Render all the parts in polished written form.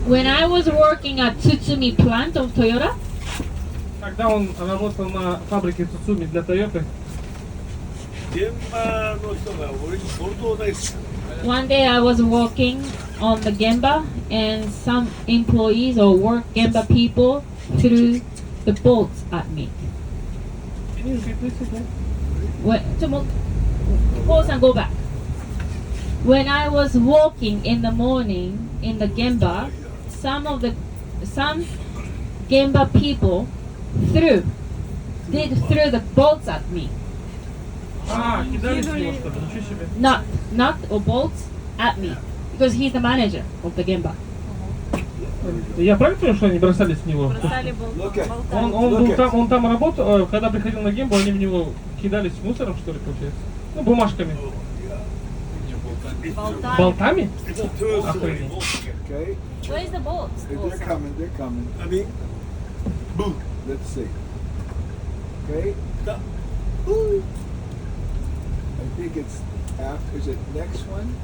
When I was working at Tsutsumi plant of Toyota, Когда он работал на фабрике Цуцуми для Toyota, one day I was walking on the Gemba and some employees or work Gemba people threw the bolts at me. Go back. When I was walking in the morning in the Gemba, some Gemba people threw the bolts at me. кидались в него, что ли? Ничего себе. Not or bolts at me, because he's the manager of the Gemba. Я правильно понял, что они бросались в него? Бросали Он там работал, когда приходил на Гембу, они в него кидались мусором, что ли, получается? Ну, бумажками. Болтами? Охренеть. Okay. Where's the bolts? They're coming. I mean, let's see. Okay. I think it's after. Is it next one?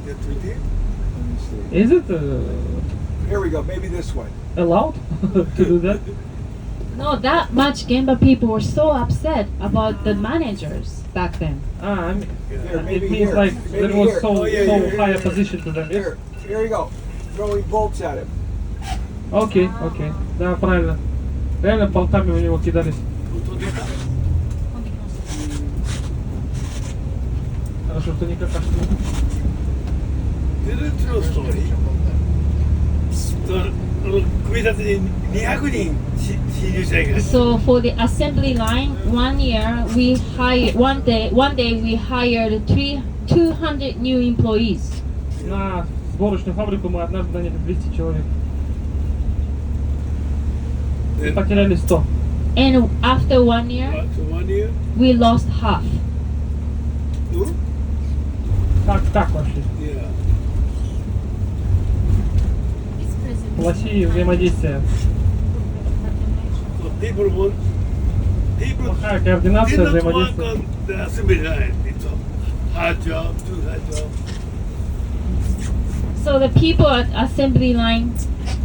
Let me see. Is it Here we go. Maybe this one. allowed to do that? No, that much Gemba people were so upset about the managers back then. I mean, Here, maybe it means here. like Maybe there was here. so Here. high a position to them. Yes? Here you go. Throwing bolts at him. Окей. Да, правильно. Реально болтами в него кидались. Хорошо, что не какашки. So for the assembly line, one day we hired 200 new employees. На сборочную фабрику мы однажды наняли 200 человек. И потеряли 100. And after 1 year, we lost half. Так вообще. Плохие взаимодействия. Плохая координация взаимодействия. So the people at assembly line,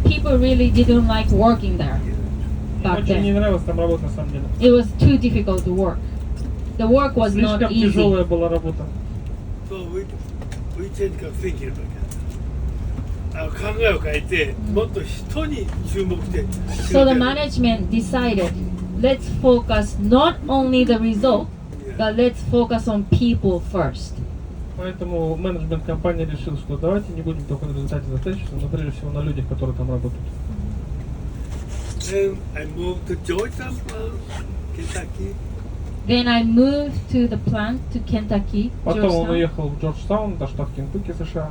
people really didn't like working there back Очень не then. нравилось там работать на самом деле. It was too difficult to work. The work was not Слишком easy. тяжелая была работа. So the management decided, let's focus not only the result, but let's focus on people first. Поэтому менеджмент компании решил, что давайте не будем только на результате зацикливаться, но прежде всего на людях, которые там работают. Then I moved to the plant to Kentucky, Потом он Georgetown. уехал в Джорджтаун, это штат Кентукки, США.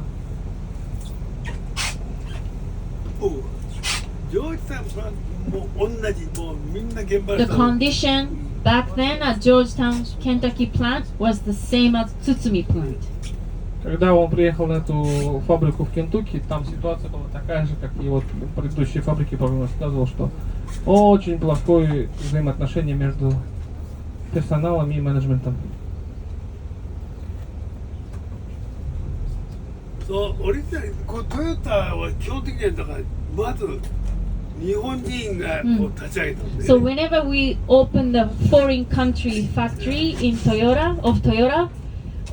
The condition back then at Georgetown, Kentucky plant was the same as Tsutsumi plant. Когда он приехал на эту фабрику в Кентукки, там ситуация была такая же, как и вот в предыдущей фабрике, по-моему, рассказывал, что очень плохое взаимоотношение между персоналом и менеджментом. So, トヨタは基本的にはだからまず日本人がこう立ち上げたんで、So whenever we open the foreign country factory in Toyota,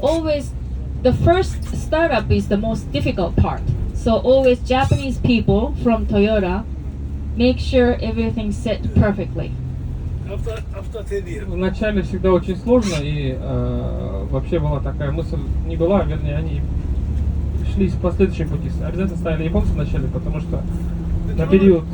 always the first startup is the most difficult part. So always Japanese people from Toyota make sure everything's set perfectly. after 10 years. Вначале всегда очень сложно, и вообще была такая мысль, не была, вернее, они шли по следующему пути. Обязательно ставили японцев вначале, потому что на период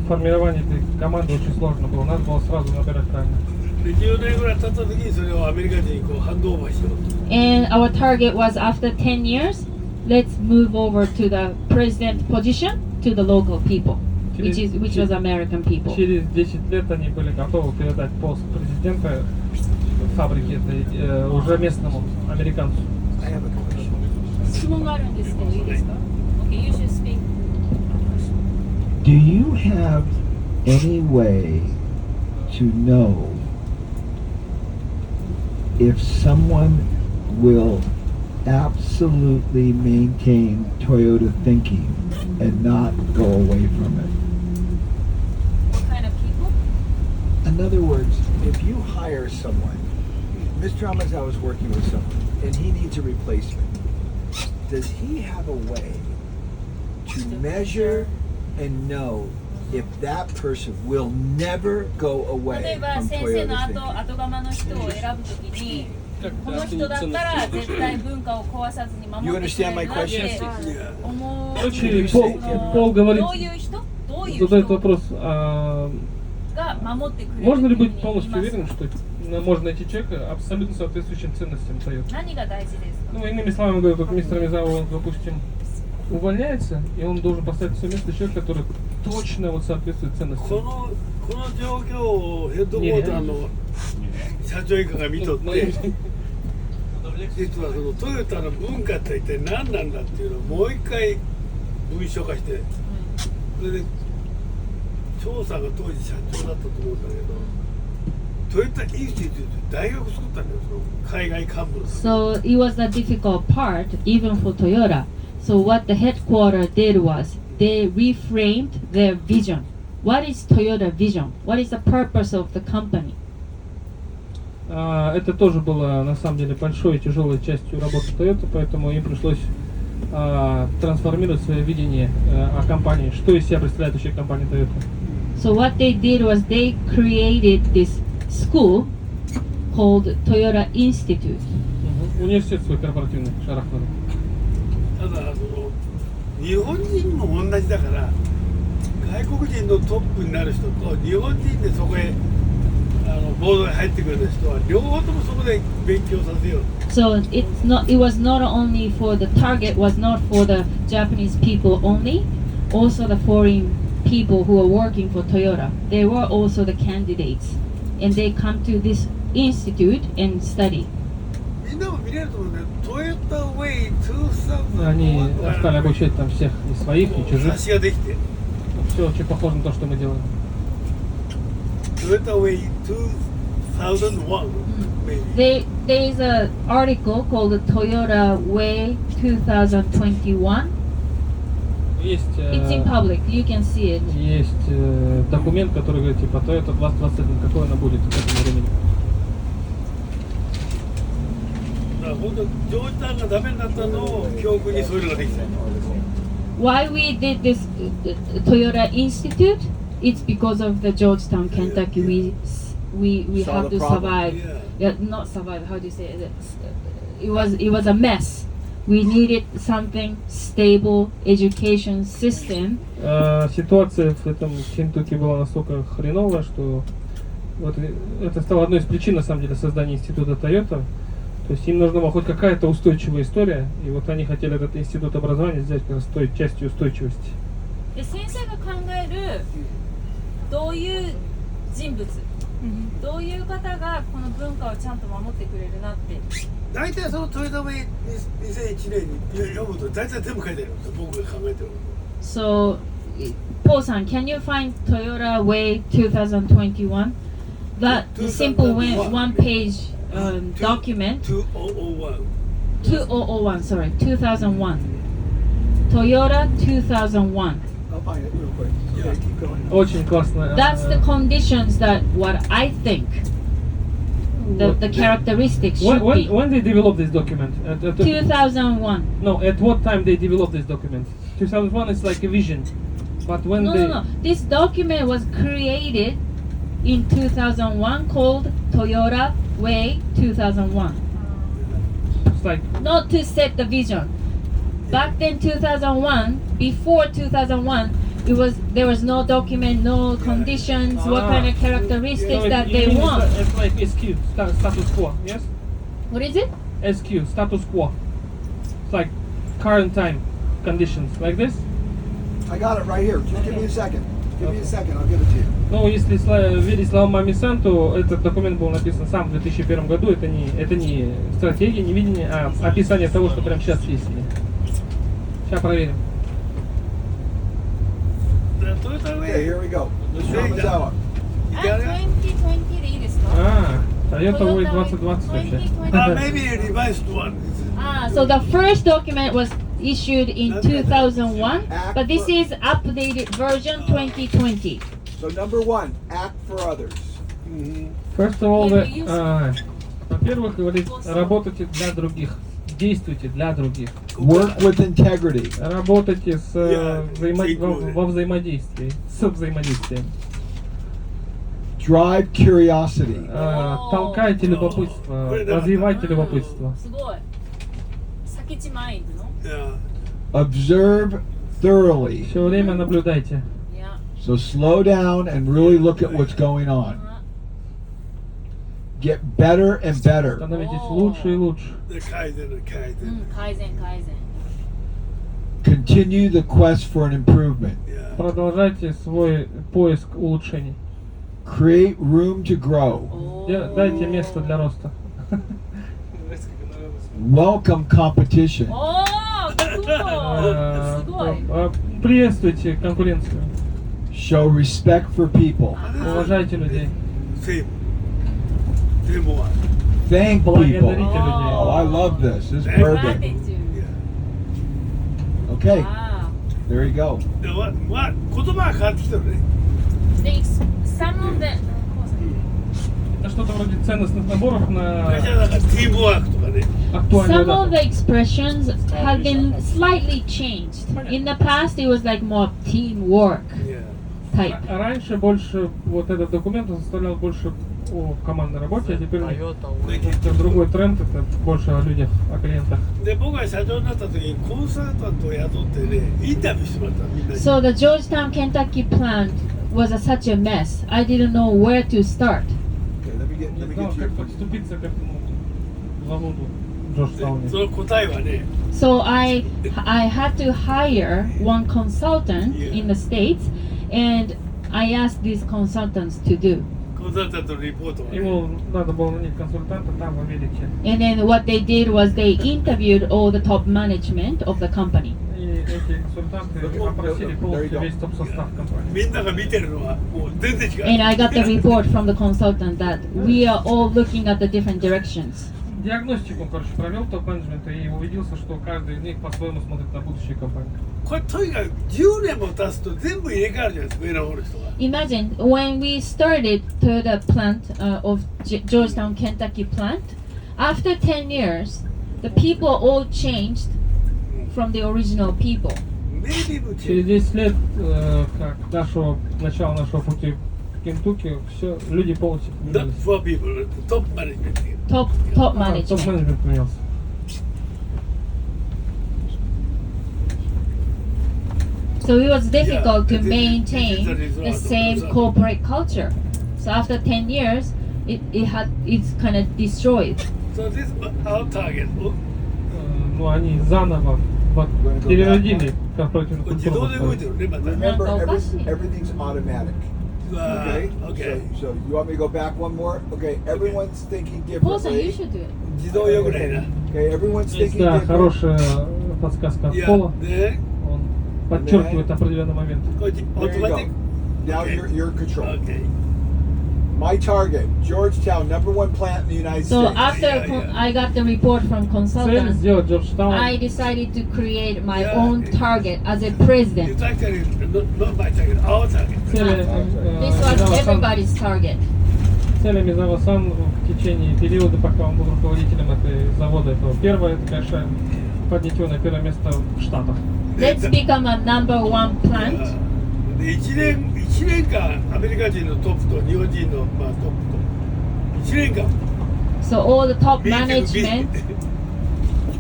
формирования этой команды очень сложно было. Надо было сразу набирать правильно. 10年ぐらい経った時にそれをアメリカ人にこうハンドオーバーしようと。 And our target was after 10 years, let's move over to the president position to the local people, which was American people. Через 10 лет они были готовы передать пост президента фабрики этой уже местному американцу. I have a question. 質問があるんですけどいいですか? Okay, you should speak. Do you have any way to know if someone will absolutely maintain Toyota thinking and not go away from it? What kind of people? In other words, if you hire someone, Mr. Amazawa is working with someone, and he needs a replacement, does he have a way to measure and know if that person will never go 例 away えば from 先生の Toyota's thinking? 後釜の人を選ぶときにこの人だったら絶対文化を壊さずに守 You ってくれ understand る my なって question? 思う Короче,そ Пол の говорит, どういう人どういう задает 人 вопрос, が守ってくれる можно ли っていう быть ふうに言い полностью ます уверенным, что можно найти человека абсолютно соответствующим ценностям Toyota? 何が大事ですか Ну, иными словами говоря, вот мистер Мизаwa, он, допустим, увольняется, и он должен поставить в свое место человека, который точно вот соответствует こ ценностям. の状況をヘッドコーターの社長以下が見とって実はそのトヨタの文化って一体何なんだっていうのをもう一回文書化してそれで張さんが当時社長だったと思うんだけどトヨタインスティテュート大学作ったんだよその海外幹部のために So it was a difficult part even for Toyota. So what the headquarters did was they reframed their vision. What is Toyota vision? What is the purpose of the company? Это тоже было на самом деле большой и тяжелой частью работы Toyota, поэтому им пришлось трансформировать свое видение о компании. Что из себя представляет вообще компания Toyota? So what they did was they created this school called Toyota Institute. Университет свой корпоративный, Шарахман. ただその日本人も同じだから外国人のトップになる人と日本人でそこへボードに入ってくる人は両方ともそこで勉強させよう So it was not only for the target was not for the Japanese people only, also the foreign people who are working for Toyota. They were also the candidates, and they come to this institute and study. みんなも見れると思うんだよトヨタウェイ Они 2001 стали обучать там всех и своих, и чужих. 雑誌ができて Все очень похоже на то, что мы делаем. トヨタウェイ2001 maybe There is an article called the Toyota Way 2021. Есть, It's in public. You can see it. есть документ, который говорит, типа, Toyota 2021, какой она будет к этому времени. だから本当ジョージタウンがダメになったのを教訓にそういうのができた Why we did this Toyota Institute? It's because of the Georgetown, Kentucky. We Saw have the to problem. survive. Yeah, not survive. How do you say it? It was a mess. We needed something stable education system. Ситуация в этом Кентукки была настолько хреновая, что вот это стало одной из причин, на самом деле, создания института Toyota. То есть им нужна была хоть какая-то устойчивая история, и вот они хотели этот институт образования сделать как раз той частью устойчивости. で先生が考えるどういう人物どういう方がこの文化をちゃんと守ってくれるなって大体そのトヨタウェイ2001年に読むと大体全部書いてあるんですよ僕が考えてる So, Paul-san, can you find Toyota Way 2021? That the simple 2001. one-page document. 2001 2001, sorry, 2001. Toyota 2001. I'll find it real quick. Okay, keep going. Очень классно. That's the conditions that what I think the characteristics should be. When they developed this document? 2001. No, at what time they developed this document? 2001 is like a vision. But when No. This document was created in 2001 called Toyota Way 2001. it's like Not to set the vision. Back then 2001, before 2001, there was no document, no conditions, what kind of characteristics so that you they mean want. It's like SQ, status quo, yes? What is it? SQ, status quo. It's like current time conditions, like this. I got it right here. Just give me a second. Give me a second. I'll give it to you. Ну, если верить словам Мами-сан, то этот документ был написан сам в 2001 году. Это не стратегия, не видение, а описание того, что прямо сейчас есть. Сейчас проверим. トヨタウ Okay, ェイ here we go. Mr. Amazawa. あ、2020でいいですか А, Toyota Way 2020 вообще. maybe a revised one So the first document was issued in 2001, but this is updated version 2020. So number one, act for others. First of all, во-первых, говорит, работайте для других, действуйте для других. Work with integrity. Работайте во взаимодействии, с взаимодействием. Drive curiosity. Толкайте любопытство, развивайте любопытство. すごい。先地マインドの。 Yeah. Observe thoroughly. Все время наблюдайте.いや。 So slow down and really look at what's going on. Get better and better. Становитесь лучше и лучше. で改善の改善。改善改善。 Continue the quest for an improvement. Yeah. Продолжайте свой поиск улучшений. Create room to grow. Дайте место для роста. Welcome competition. おー、すごい。すごい。 Приветствуйте конкуренцию. Show respect for people. Уважайте людей. Same. Same one. Thank people. Благодарите людей. Oh, I love this. This is グラテ perfect. ィチュー Okay, ド。あ there you go. で言葉が変わってきたのね。ー。で、some of the Это что-то вроде ценностных наборов на 会社だからティームワークとかね。 актуальную Some of дату. the expressions have been slightly changed. In the past, it was like more teamwork Yeah. type. Раньше больше вот этот документ он составлял больше о командной работе, а теперь это другой тренд, это больше о людях, о клиентах. で僕が社長になった時にコンサルタントを雇ってねインタビューしてもらったみんなに。 So the Georgetown, Kentucky plant was such a mess. I didn't know where to start. Okay, let me Не get знал, to your как подступиться к этому заводу в Джорджтауне. その答えはね So I had to hire one consultant in the States, and I asked these consultants to do. コンサルタントのリポートはね Ему надо было нанять консультанта там в Америке. And then what they did was they interviewed all the top management of the company. И эти консультанты опросили полностью весь топ-состав компании. みんなが見てるのはもう全然違 And う。 I got the report from the consultant that we are all looking at the different directions. Диагностику, короче, провел топ-менеджмента и убедился, что каждый из них по-своему смотрит на будущее компании. これとにかく10年も経つと全部入れ替わるじゃないですか上の方の人が。 Imagine when we started to the plant of Georgetown, Kentucky plant. After 10 years, the people all changed from the original people. Maybe Через 10 лет, как начала нашего пути в Кентукки, все, люди полностью not поменялись. for people, top management. Top management. Топ-менеджмент поменялся. So it was difficult Yeah, to maintain it is the same corporate culture. So after 10 years, it's kind of destroyed. So this is our target. Ну, они заново переродили корпоративную 自 культуру. 動で動いてるね、また。 Remember, Now, Gokashi. everything's automatic. Okay? Okay. So you want me to go back one more? Okay, everyone's thinking Paul san, you differently. should do it. 自動よくないな。 Okay, everyone's Есть, thinking да, different. хорошая подсказка от いや、 Пола. で、 Он подчеркивает определенный момент. こっち、 There you オートマティッ go. ク。 Now Okay. you're in control. Okay. My target, Georgetown, #1 plant in the United So States. after Yeah. I got the report from Цель consultant, сделать Джорджтаун. I decided to create my Yeah. own target as a It's president. actually not my target, our target. Цели This was everybody's target. Цели Мизава-сан в течение периода, пока он был руководителем этой завода, этого первое, это, конечно, поднять его на первое место в Штатах. Let's become a #1 plant. で1年間アメリカ人のトップと日本人の、まあ、トップと1年間 So all the top ミーティング management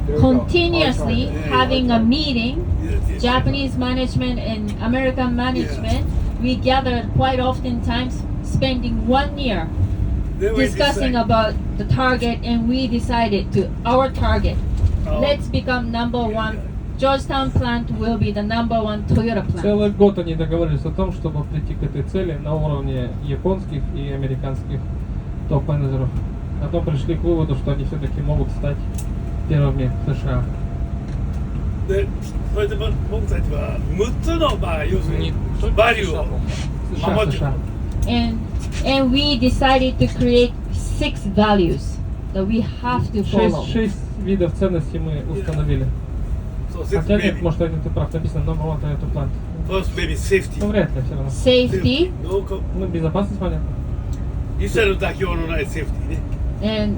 There you go. continuously Yeah. having a meeting, Yes. Japanese management and American management. We gathered quite often times, spending 1 year Then we discussing decide. about the target, and we decided to our target. Oh. Let's become #1. Georgetown plant will be the #1 Toyota plant. Целый год они договорились о том, чтобы прийти к этой цели на уровне японских и американских топ-менеджеров. Потом пришли к выводу, что они все-таки могут стать первыми в США. でそれで僕たちは6つの、まあ、要するにバリューを守ってる США. And we decided to create 6 values that we have to follow. 6 видов ценностей мы установили. So safety Хотя нет, maybe. может, один ты прав, написано number one Toyota plant. First maybe safety. Ну, вряд ли все равно. Safety No co- Ну, безопасность, понятно. 一切の妥協のないセーフティーね。 and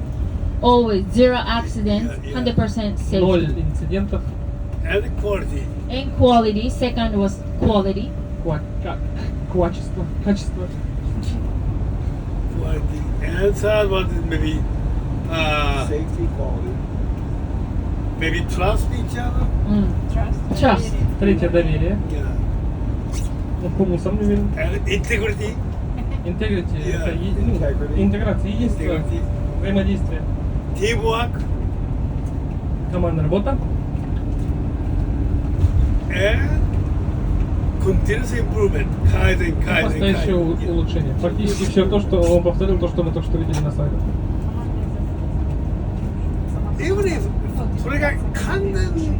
always zero accidents, 100% Ноль safety. инцидентов. And quality. And quality, second was quality. Качество. Качество. Quality. And third one is maybe Safety, quality. maybe trust each other. Trust. Третье доверие. Yeah. Ну, по уму сам не уверен. And integrity. Integrity. Yeah. Это интеграция, единство, Integrity. взаимодействие. Teamwork. Командная работа. And continuous improvement. Kaizen, kaizen, Настоящее kaizen. улучшение. Практически все то, что он повторил, то, что мы только что видели на сайтах. Even if それが完全に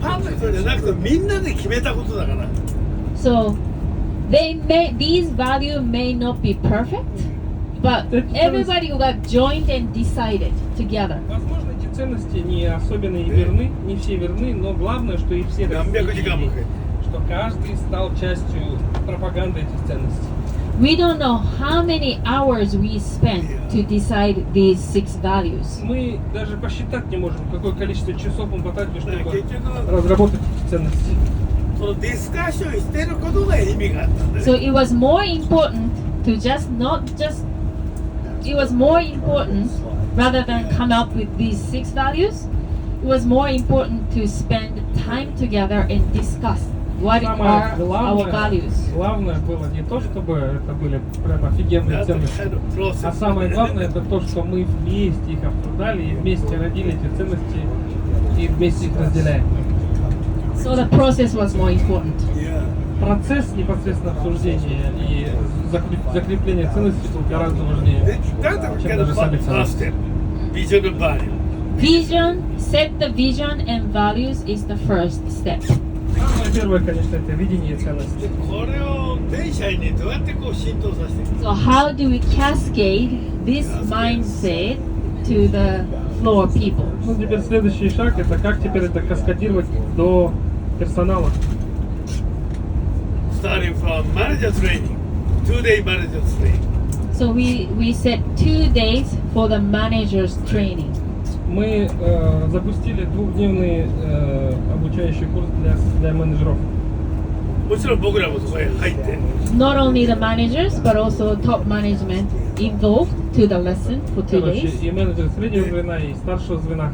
パーフェクトじゃなくてみんなで決めたことだから。 So these values may not be perfect, but everybody got joined and decided together. Возможно, эти ценности не особенно и верны, не все верны, но главное, что и все разделили, что каждый стал частью пропаганды этих ценностей. We don't know how many hours we spent to decide these 6 values. Мы даже посчитать не можем, какое количество часов мы потратили, 結 чтобы 局 разработать эти ценности. そのディスカッションしてることが意味があったんだ So ね。 it was more important to it was more important rather than come up with these 6 values. It was more important to spend time together and discuss what Самое are our values. главное было не то, чтобы это были прям офигенные ценности, а самое главное это то, что мы вместе их обсуждали и вместе родили эти ценности и вместе их разделяем. So the process was more important. Yeah. Процесс непосредственно обсуждения и закрепления ценностей был гораздо важнее, でだから чем даже сами ファース ценности. トビジョンのバリュー。 Vision, set the vision and values is the first step. Самое первое, конечно, это видение ценностей. これを全社員にどうやってこう浸透させていく So how do we cascade this mindset to the floor people? Ну, теперь следующий шаг это как теперь это каскадировать до персонала. starting from manager training, 2-day manager training. So we set 2 days for the manager's training. Мы запустили двухдневный обучающий курс для менеджеров. もちろん僕らもそこへ入って、 Not only the managers, but also top management involved to the lesson for 2 Короче, days. и менеджеры среднего звена, и старшего звена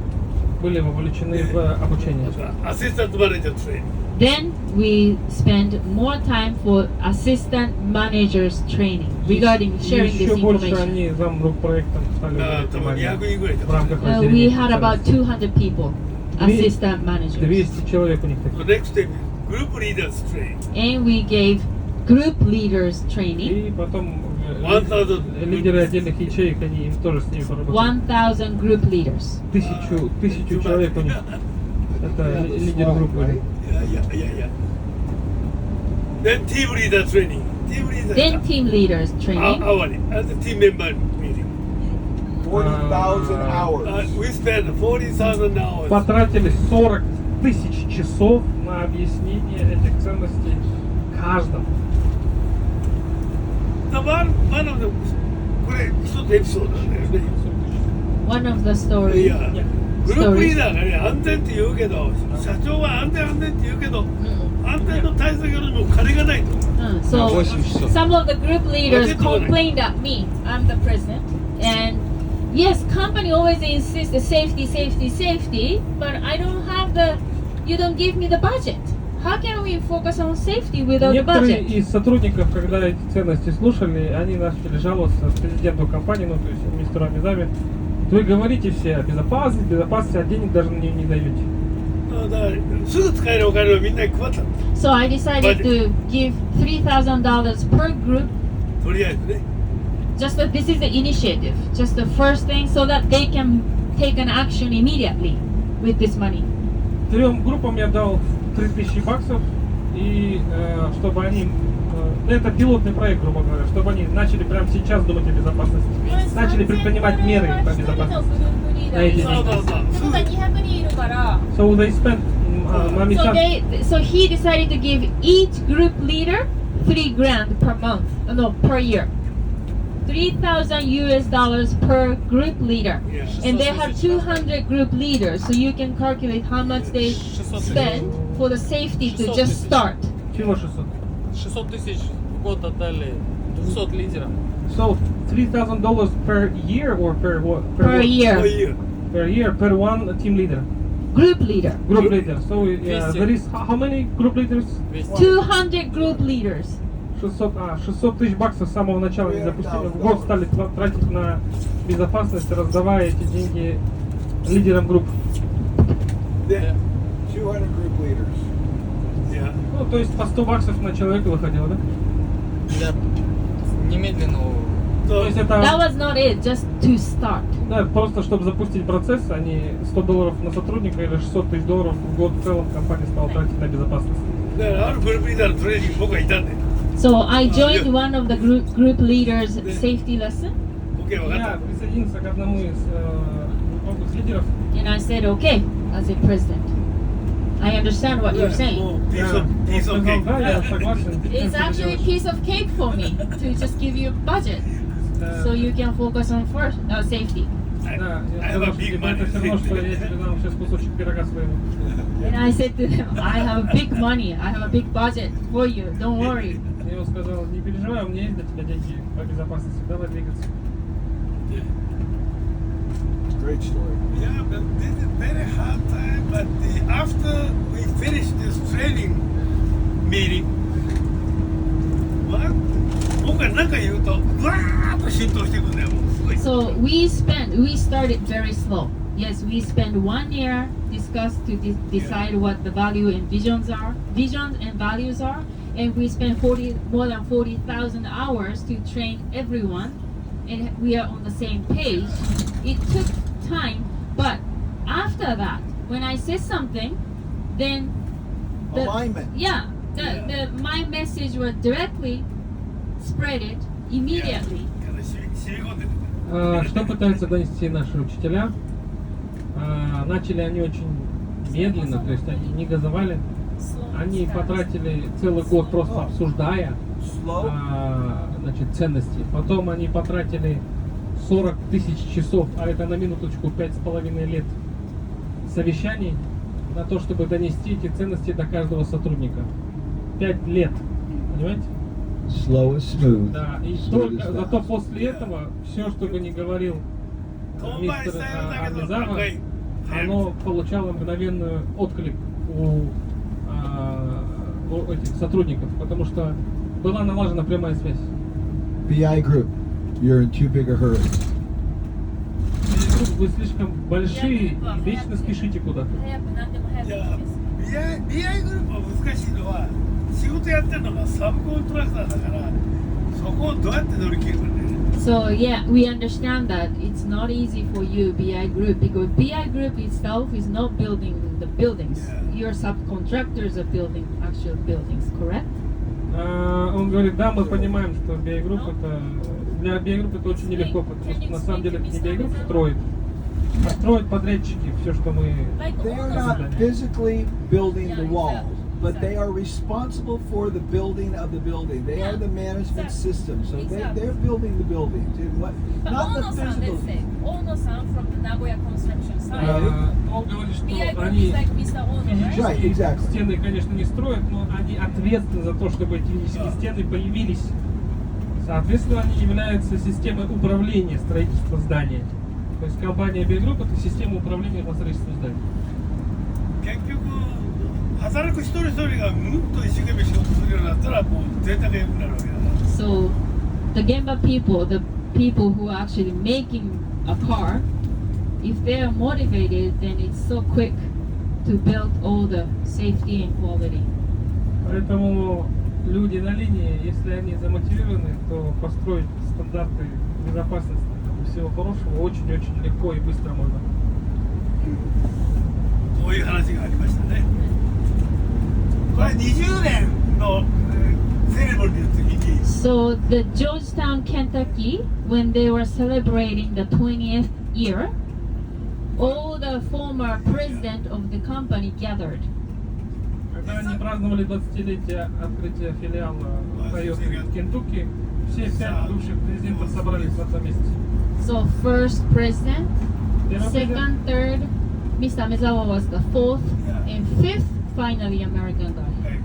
были вовлечены в обучение. アシスタントマネージャートレーニング。 Then we spend more time for assistant managers training regarding sharing this Еще больше information. они замрук проектом стали 多分 внимание 200人ぐらいだ в рамках We разделения had about ценностей. 200 people, assistant managers. 200 человек у них таких. Next step, group leaders training. And we gave group leaders training. И потом 1000 лидеры отдельных ячеек, они им тоже с ними поработали. 1000 group leaders. Тысячу человек у них. Это лидеры группы. いや。Then team leader training. Team leader. Then team leaders training. Hourly. And the team member meeting. 40,000 hours. We spent 40,000 hours. Потратили 40 тысяч часов на объяснение этих ценностей каждому. One of the これ一つエピソードなんだよね。 One of the い stories. や、グループリーダーがね、安全って言うけど、社長は安全って言うけど、安全の対策よりも金がないと。 So some of the group leaders complained at me. I'm the president, and yes, company always insists the safety, but I don't have the. You don't give me the budget. How can we focus on safety without the Некоторые budget? из сотрудников, когда эти ценности слушали, они начали жаловаться президенту компании, ну то есть мистеру Амизами. Вы говорите все о безопасности, а денег даже мне не даете. だからすぐ使えるお金をみんなに配ったの。 So I decided to give $3,000 per group. とりあえずね。 Just that this is the initiative, just the first thing, so that they can take an action immediately with this money. 3 группам я дал $3000, и чтобы они Это пилотный проект, грубо говоря, чтобы они начали прямо сейчас думать о безопасности. Начали предпринимать меры по безопасности. На эти деньги. ってことは200人いるから So they spent, So he decided to give each group leader $3,000 per month, no, per year. $3,000 per group leader. Yeah. And they have 200 group leaders, so you can calculate how much they spend for the safety to just start. чего 600? 600 тысяч в год отдали 200 лидерам. So $3,000 per year or per what? Per what? year. Per year per one team leader. Group leader. Group leader. So Двести. there is how many group leaders? 200. 200 group leaders. 600 тысяч баксов с самого начала не запустили. В год стали тратить на безопасность, раздавая эти деньги лидерам групп. Then 200 group leaders. Yeah. Ну, то есть по 100 баксов на человека выходило, да? Для немедленного. То есть That это, was not it, just to start. да, просто чтобы запустить процесс, они $100 на сотрудника или $600 тысяч в год в целом компания стала тратить на безопасность. だからあるグループリーダーのトレーニング僕はいたんで So I joined one of the group leaders' safety lesson, OK 分かっ Я присоединился к одному из групповых лидеров. and I said, okay, as a president, I understand what た you're も saying. うピースオブピースオ Он ブケー сказал, キ да, я согласен. It's actually a piece of cake for me to just give you a budget, so you can focus on first safety. Да, I я have a сказал, что big типа, это money. все равно, что я тебе дам сейчас кусочек пирога своего. And I said to them, I have big money, I have a big budget for you, don't worry. Я ему сказал, не переживай, у меня есть для тебя деньги по безопасности, давай двигаться. Great story. Yeah, but this is very hard time. But after we finish this training meeting, 僕が何か言うと、ぐわーっと浸透していくんだよ。もうすごい。 So we started very slow. Yes, we spent 1 year discuss to decide what the value and visions and values are, and we spent more than 40,000 hours to train everyone, and we are on the same page. It took time, but after that, when I said something, then Alignment. my message was directly spread it immediately. 染み込んでる。 Что пытаются донести наши учителя? Начали они очень медленно, то есть они не газовали. Они потратили целый год просто обсуждая значит, ценности. Потом они потратили 40 тысяч часов, а это на минуточку 5,5 лет совещаний на то, чтобы донести эти ценности до каждого сотрудника. 5 лет, понимаете? Slow is smooth. Да, и Slow только, is зато fast. после этого все, что бы ни говорил 遠回り мистер したようだけど、 Амизава, 長い。 оно получало мгновенный отклик у этих сотрудников, потому что была налажена прямая связь. BI group, you're in too big a hurry. Вы слишком большие и вечно спешите куда-то. 早く何でも早くいやでいいです。 BI グループは難しいのは仕事やってるのがサブコントラクターだからそこをどうやって乗り切るかね So yeah, we understand that it's not easy for you, BI Group, because BI Group itself is not building the buildings. Yeah. Your subcontractors are building actual buildings, correct? Он говорит, да, мы понимаем, что BI-групп это для BI-групп это очень нелегко, потому что на самом деле это не BI-групп строит, а строят подрядчики все, что мы. They are not physically building the walls, but they are responsible for the building of the building. They are the management system, so they're building the buildings. And what, not 大 the 野さん physical. ですね。大野さん from the Nagoya construction site. Он говорит, что BI Group они is like Mr. Ono, right? Right, exactly. стены, конечно, не строят, но они ответственны за то, чтобы эти физические стены появились. Соответственно, они являются системой управления строительством здания. То есть компания BI-групп это система управления по строительству зданий. 結局働く一人一人がうんと一生懸命仕事するようになったらもう贅沢が良くなるわけだから So the Gemba people, the people who are actually making a car, if they are motivated, then it's so quick to build all the safety and quality. Поэтому люди на линии, если они замотивированы, то построить стандарты безопасности и всего хорошего очень-очень легко и быстро можно. こういう話がありましたねこれ20年のセレモニーの時に So the Georgetown, Kentucky, when they were celebrating the 20th year, all the former president of the company gathered. Когда они праздновали 20-летие открытия филиала Toyota в Кентукки, все 5 бывших президентов собрались в одном месте. So first president, Первый second, third, Mr. Mezawa was the fourth, and fifth, finally American guy.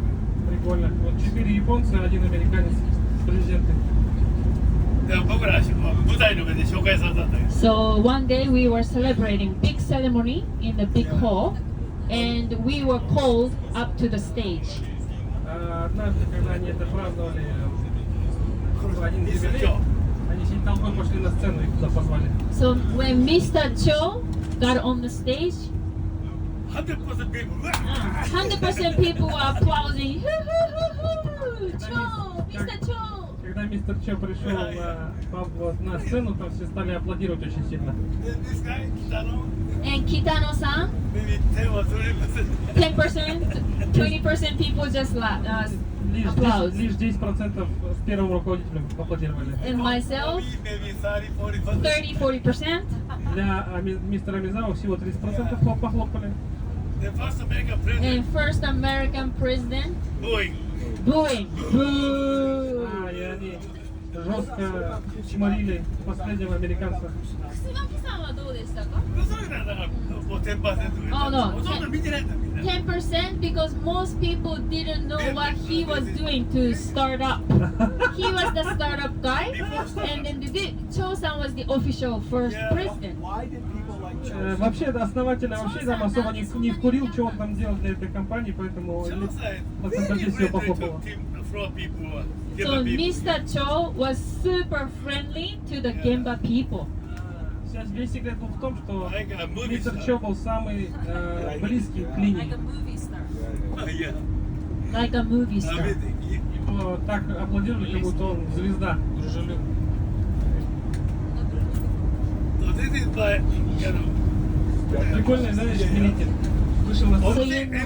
Прикольно. Вот 4 японца, 1 американец президенты. で僕ら舞台の上で紹介されたんだけど So one day we were celebrating big ceremony in the big hall, and we were called up to the stage. Однажды, когда они это праздновали, в один юбилей, они всей толпой пошли на сцену и туда позвали. So when Mr. Cho got on the stage, 100% people 100% people were applauding. Cho, Mr. Cho. Когда мистер Чо пришел на сцену, там все стали аплодировать очень сильно. This guy 来たの And Kitano-san, maybe 10 or 20% 10%, 20% people just applause. Лишь 10% с первым руководителем аплодировали. And myself, maybe 30-40% 30-40%. Для мистера Мизао всего 30% похлопали. The first American president And first American president, booing booing. Boo! И они жестко чморили последнего американца. 楠さんはどうでしたか？そういうのはだからもう 10% ぐらい Oh, no. ほとんど見てないんだみんな 10% because most people didn't know what he was doing to start up. He was the startup guy, and then Cho-san was the official first president. Why did people like Cho? Вообще, основатель вообще там особо не вкурил, что он там делал для этой компании, поэтому процентов 10 его похлопало. So Mr. Cho was super friendly to the Gemba people. Весь секрет был в том, что мистер Чо был самый близкий к линии. Like a movie star. Его так аплодировали, как будто он звезда, дружелюбный. Прикольный, знаешь, билетик. Вышел на So сцену.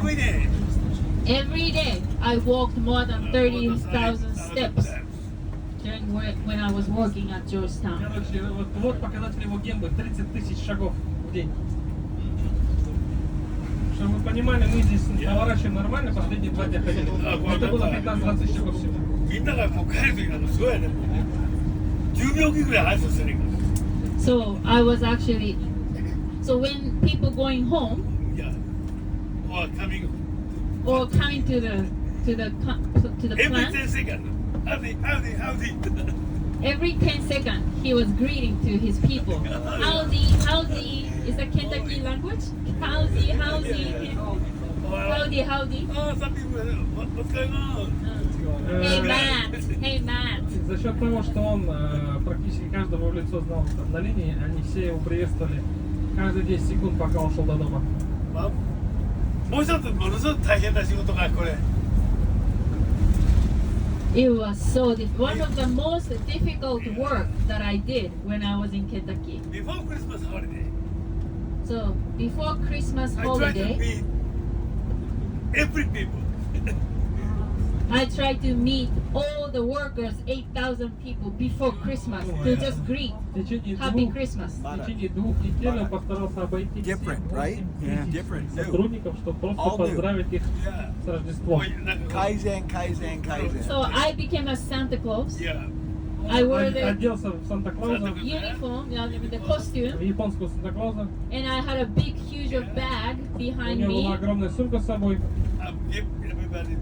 every day I walked more than 30,000 steps during when I was working at Georgetown. Короче, вот показатель его гембы, 30 тысяч шагов в день. Чтобы вы понимали, мы здесь поворачиваем нормально, последние 2 дня ходили. Это было 15-20 тысяч шагов всего. みんながもう帰る時すごいね10秒ぐらい挨拶するから So I was actually, so when people going home Yeah. Or coming or coming to the every plant, 10 seconds. Howdy. every 10 seconds he was greeting to his people. Howdy is a Kentucky language. Howdy. Oh, some people, what's going on? Hey Matt. За счет того, что он практически каждого в лицо знал там, на линии, они все его приветствовали каждые 10 секунд, пока он шел до дома. まあもう一つものすごく大変な仕事がこれ It was so one of the most difficult work that I did when I was in Kentucky. Before Christmas holiday So before Christmas I tried to holiday, meet every people I tried to meet all the workers, 8,000 people before Christmas to just greet В течение Happy двух, Christmas. в течение 2 недель он постарался обойти все Different, right? 8 Yeah. тысяч Different, new. сотрудников, чтобы просто All new. поздравить их Yeah. с Рождеством. Ой,なんか Kaizen. So I became a Santa Claus. Yeah. I wore the Оделся в Санта-Клауза, uniform, the в costume, японскую Санта-Клауза. and I had a big, huge bag У behind него была me, огромная сумка с собой. Give everybody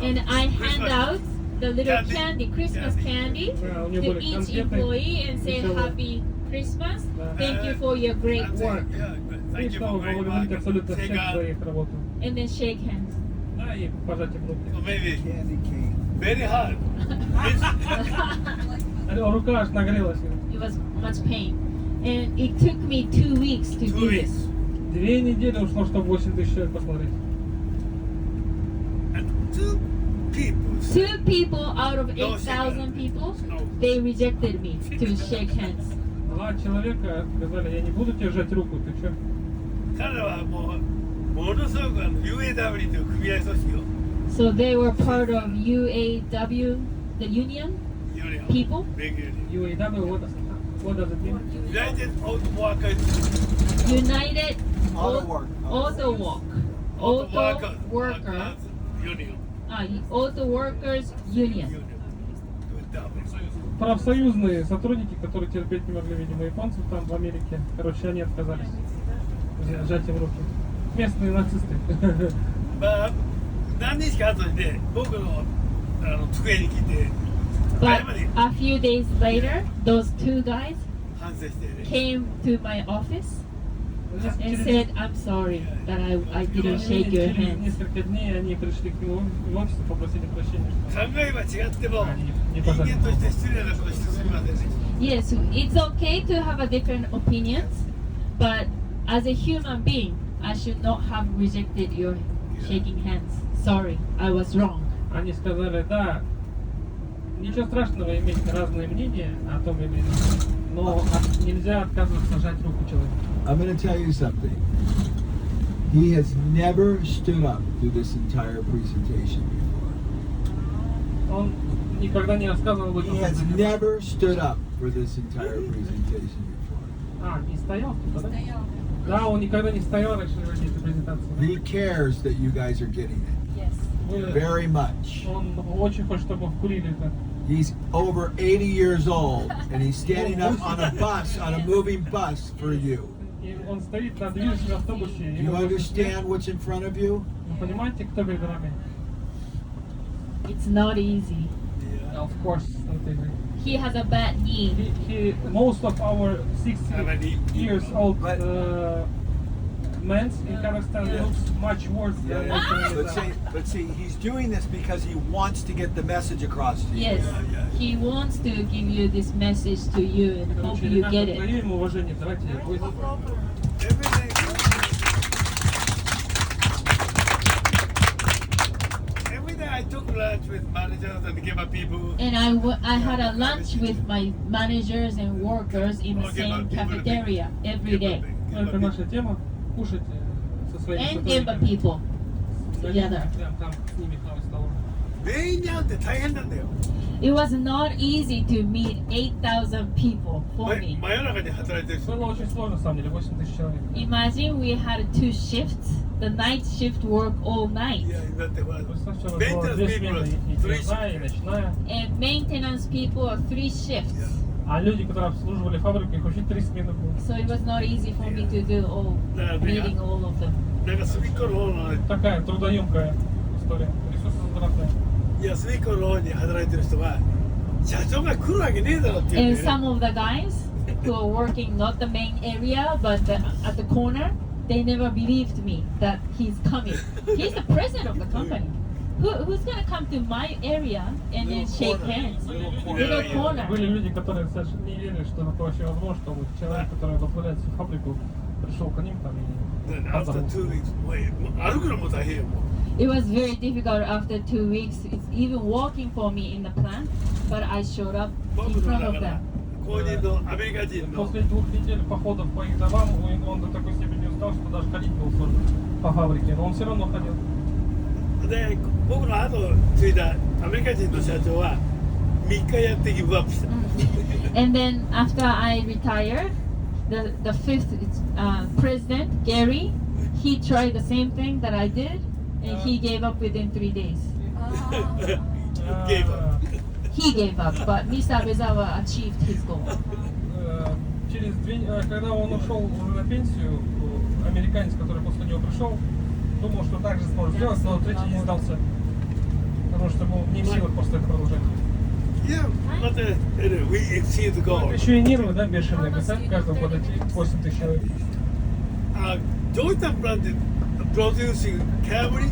and I hand Christmas. out the little Candy. Christmas candy, Да, у него to были each конфеты. employee and say Веселые. Happy Christmas. Да. Thank you for your great work, Yeah, И thank you чтобы very поблагодарить much. абсолютно Take всех a, за их работу. and then shake hands. Да, и пожать им руки. maybe Candy cane. very hard. Рука аж нагрелась. It was much pain, and it took me 2 weeks to 2 do weeks. this. 2 недели ушло, чтобы 8 тысяч человек посмотреть. And 2 people. 2 people out of 8,000 people, they rejected me to shake hands. 2 человека сказали, я не буду тебе жать руку, ты что? 彼らはものすごくUAW という組合組織を So they were part of UAW, the union Union. people. Big union. UAW, what does it mean? United Auto Workers United Auto work. Auto Worker Union. Auto Workers Union. Union. Профсоюзные сотрудники, которые терпеть не могли, видимо, японцев там в Америке. Короче, они отказались. Сжать им руки. Местные нацисты. まあ、何日か後にね、僕の机に来て、 But 謝り a few days later, those two guys 反省してね。 came to my office and said, "I'm sorry that I didn't shake your Через hand." несколько дней они пришли к нему в офис и попросили прощения. 考えは違っても、人間として失礼なことしてすみませんね。 Yes, it's okay to have a different opinions, but as a human being, I should not have rejected your shaking hands. Sorry, I was wrong. Они сказали, да, ничего страшного иметь разные мнения о том или ином, но нельзя отказываться жать руку человеку. I'm going to tell you something. He has never stood up through this entire presentation before. Он никогда не рассказывал об этом. He has never stood up for this entire presentation before. Не стоял? Да? Да, он никогда не стоял раньше в этой презентации. He cares that you guys are getting it Yes. very much. Он очень хочет, чтобы вкурили это. He's over 80 years old and he's standing up on a bus, on a moving bus for you. И он стоит на движущем автобусе. Do you understand what's in front of you? Вы понимаете, кто перед нами? It's not easy. Of course. He has a bad knee. Most of our 60 years old men in Kazakhstan looks much worse than But see, he's doing this because he wants to get the message across to you. Yes, he wants to give you this message to you and hope you get it. Проявим уважение, давайте. Every day I took lunch with managers and Gema people. And I had a lunch with my managers and workers in the same cafeteria every day. Это наша тема. Кушать со своими And Gemba people together. Прям там с ними там столом. 全員に会うって大変なんだよ。 It was not easy to meet 8,000 people for me. 真夜中に働いてる人。 Было очень сложно, на самом деле, 8 тысяч человек. Imagine we had 2 shifts. The night shift work all night. いや、だってほら、 Представьте, у нас メンテ было ナン две スピープ смены, ル и 3 дневная, и ночная. And maintenance people are 3 shifts. А люди, которые обслуживали фабрику, их вообще 3 смены было. So it was not easy for me to do all, meeting all of them. なんか隅っこの方の、 Такая трудоемкая история. Ресурсозатратная. いや、隅っこの方に働いてる人が、社長が来るわけねえだろって言うん And だよね。 some of the guys who are working not the main area but at the corner, they never believed me that he's coming. He's the president of the company. Who's gonna come to my area and then shake hands? Little corner. Были люди, которые совершенно не верили, что это вообще возможно, что вот человек, который возглавляет всю фабрику, пришел к ним там и... After 2 weeks, もう歩くのも大変よ。もう It was very difficult after 2 weeks. It's even walking for me in the plant, but I showed up 僕 in の front だ of から them. 公認のアメリカ人の После 2 недель походов по их домам он до такой степени устал, что даже ходить был сложно по фабрике, но он все равно ходил. で、僕の後継いだアメリカ人の社長は3日やってギブアップした。 And then after I retired, the fifth president, Gary, he tried the same thing that I did, and he gave up within 3 days. Gave up. He gave up, but Mr. Abezawa achieved his goal. Через 2, когда он ушел уже на пенсию, американец, который после него пришел, думал, что так же сможет сделать, но третий не сдался. Потому что ему не в силах просто это продолжать. Yeah, but we exceed the goal. Еще и нервы, да, бешеные. Представь, каждого года 8 тысяч человек. Joyton plant is producing Camry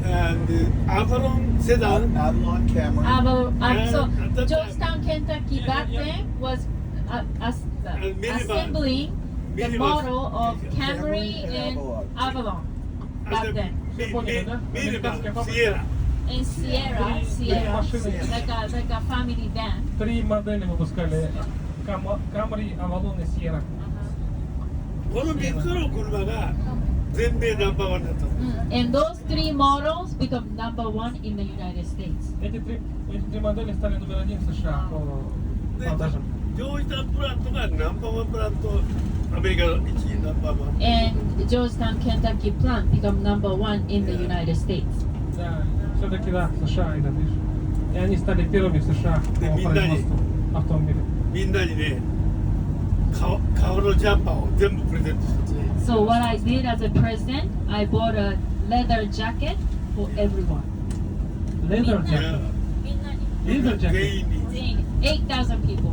and Avalon sedan. Avalon Camry. So at that Georgetown, Kentucky back then was assembling the Minibus. model of Camry Camry and and Avalon back then. Minibus, Sierra. And Sierra, like a family van. 3 модели выпускали. Camry, Avalon и Sierra. この3つの車が全米ナンバーワンだった。 And those three models become number one in the United States. Эти три модели стали номер один в США по で продажам. ジョージタンブランドがナンバーワンブランド、アメリカの1位ナンバーワン。 And Georgetown, Kentucky plant become number one in the United States. Да, все-таки да, США это видишь. И они стали первыми в США по производству автомобилей. みんなにね、顔のジャンパーを全部プレゼントした。 So what I did as a president, I bought a leather jacket for everyone. Leather いや jacket. みんなに Leather 全 jacket. 員に。全員に 8,000 people.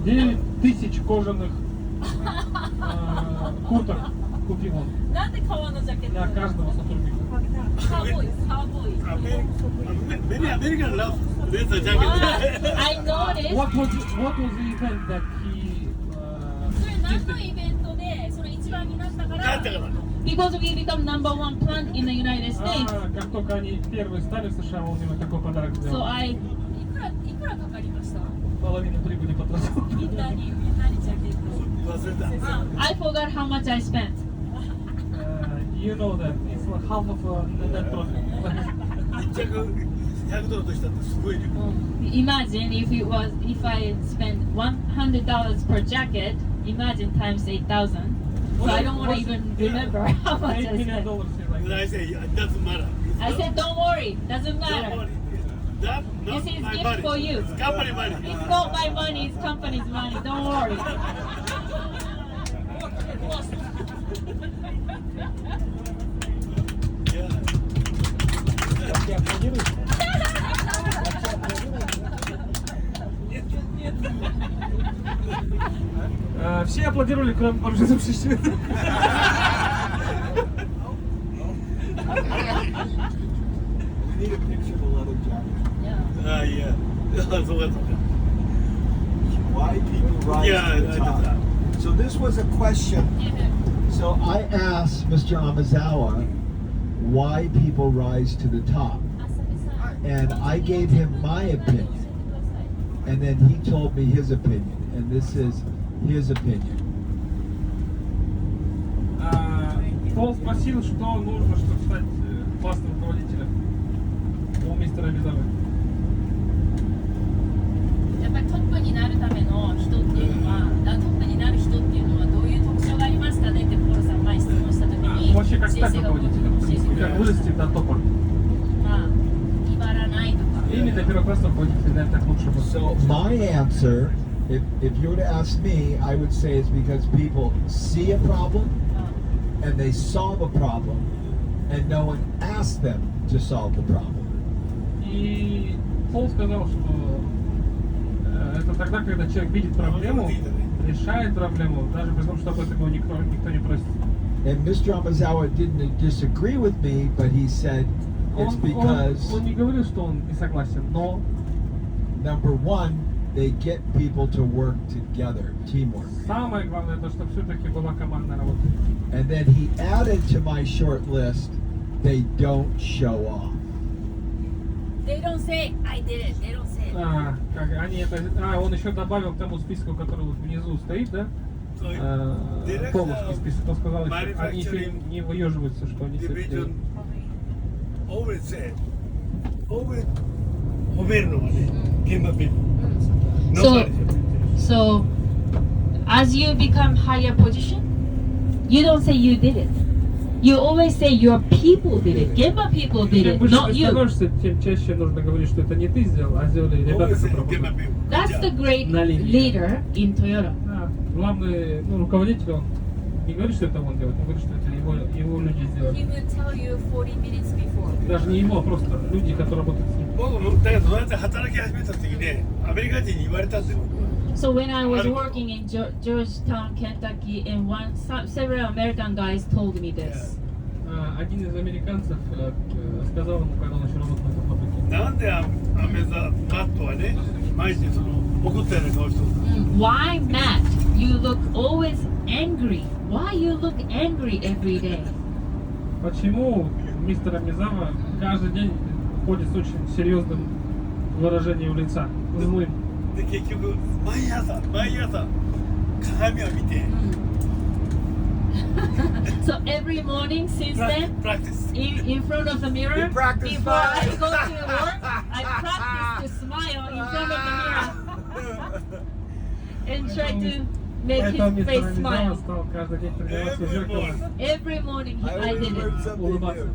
9000 кожаных курток купил он なんで革のジャケッ для ト каждого сотрудника. カーボーイカーボーイアメリカンラブレーザージャケッ I noticed. What was the event that he それ何の gifted? イベントでその一番になったかト。らだったから。 Because we become number one plant in the United States. Как только они первые стали в США, он им такой подарок So сделал. I いくらかかりました Половину прибыли потратил. みんなにジャケット忘れた。 I forgot how much I spent. You know that it's like half of the net profit. 1着$100としたってすごい量。 Imagine if I spent $100 per jacket. Imagine times 8,000. So I don't want to even remember how much I $8 million spent. like And I say, it doesn't matter. I said, don't worry, doesn't Don't matter. worry. That not This is my gift money. for you. It's company money. It's not my money, it's company's money. Don't worry. Yeah. Все аплодируют? Все аплодировали, кроме Боржезовшича. We need a picture of the leather jacket. ああ、いや。そうだったか。 Why people rise Yeah, to the I top. did that. So this was a question. So I asked Mr. Amazawa why people rise to the top. And I gave him my opinion. And then he told me his opinion. And this is his opinion. Пол спросил, что нужно, чтобы стать классным руководителем у мистера Мизавы. やっぱりトップになるための人っていうのは、トップになる人っていうのはどういう特徴がありますかねってポールさん前質問したときに、 Вообще, как стать 先生が руководителем? 教えてくれ Как る。 вырасти до топа? まあ、威張らないとか。 Или до первоклассного руководителя, наверное, так лучше будет. So my answer, if you were to ask me, I would say it's because people see a problem and they solve a problem and no one asked them to solve the problem. И Пол сказал, что это тогда, когда человек видит проблему, решает проблему, даже при том, что об этом его никто не просит. And Mr. Amazawa didn't disagree with me, but he said it's because, Он не говорил, что он не согласен, но number one, they get people to work together, teamwork. самое главное то, что все-таки была командная работа. And then he added to my short list, they don't show off. They don't say, I did it. They don't say it. Он еще добавил к тому списку, который вот внизу стоит, да? Директор Полностью список, он сказал, что они еще manufacturing не выеживаются, что они все это Division делают. always say, always 褒めるのはね、現場弁。 So as you become higher position, you don't say you did it. You always say your people did it. Gemba people did Чем it, выше not ты you. становишься, тем чаще нужно говорить, что это не ты сделал, а сделали ребята, Always say, которые 現場 работают. 弁。 That's the great На линии. leader in Toyota. Да, главный руководитель, он не говорит, что это он делает, он говорит, что это его люди He сделали. will tell you 40 minutes before. Даже не его, а просто люди, которые работают с ним. 僕もだけどそうやって働き始めた時ね、アメリカ人に言われたんだよ。 So when I was working in Georgetown, Kentucky, and several American guys told me this. Один из американцев сказал ему, когда он еще работал на этой фабрике. なんでアメザマットはね、毎日その怒ったような顔してるの。 Why, Matt? You look always angry. Why you look angry every day? Почему мистер Амизава каждый день ходит с очень серьезным выражением лица, злым? で結局毎朝鏡を見て So every morning since then, プラクティス in front of the mirror, You practice before I smile. go to work, I practice to smile in front of the mirror and try to make Поэтому his мистер face Амизава smile. стал каждый день тренироваться в зеркало. Every morning I I always did learn it. something Улыбаться. new.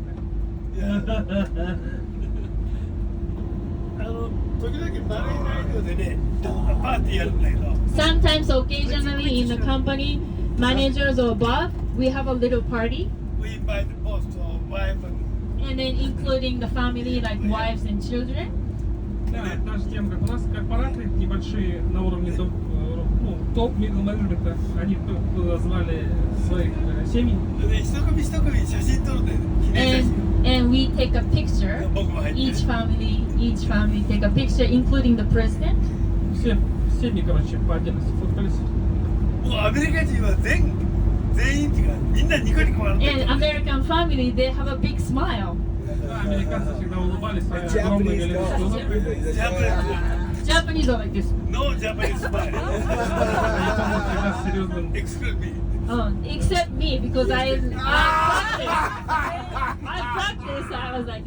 時々マネージャー業でねパーティーやるんだけど Sometimes, occasionally in the company, managers or above, we have a little party, We invite both wife and and then including the family, like wives and children. Да, даже тем, как у нас корпораты небольшие на уровне топ middle менеджмента, они туда звали своих семей. で一組一組写真撮るんだよ記念写 And we take a picture. 真僕も入って Each family take a picture, including the president. Все семьи, короче, по отдельности фоткались. もうアメリカ人は全員っていうかみんなニコニコ笑って And American family, they have a big smile. Да, американцы всегда улыбались, And огромные Japanese голливудские don't. улыбки. Japanese are like this. No Japanese smile Японцы всегда с серьезным. Excuse me Except me, because I practice. I was like,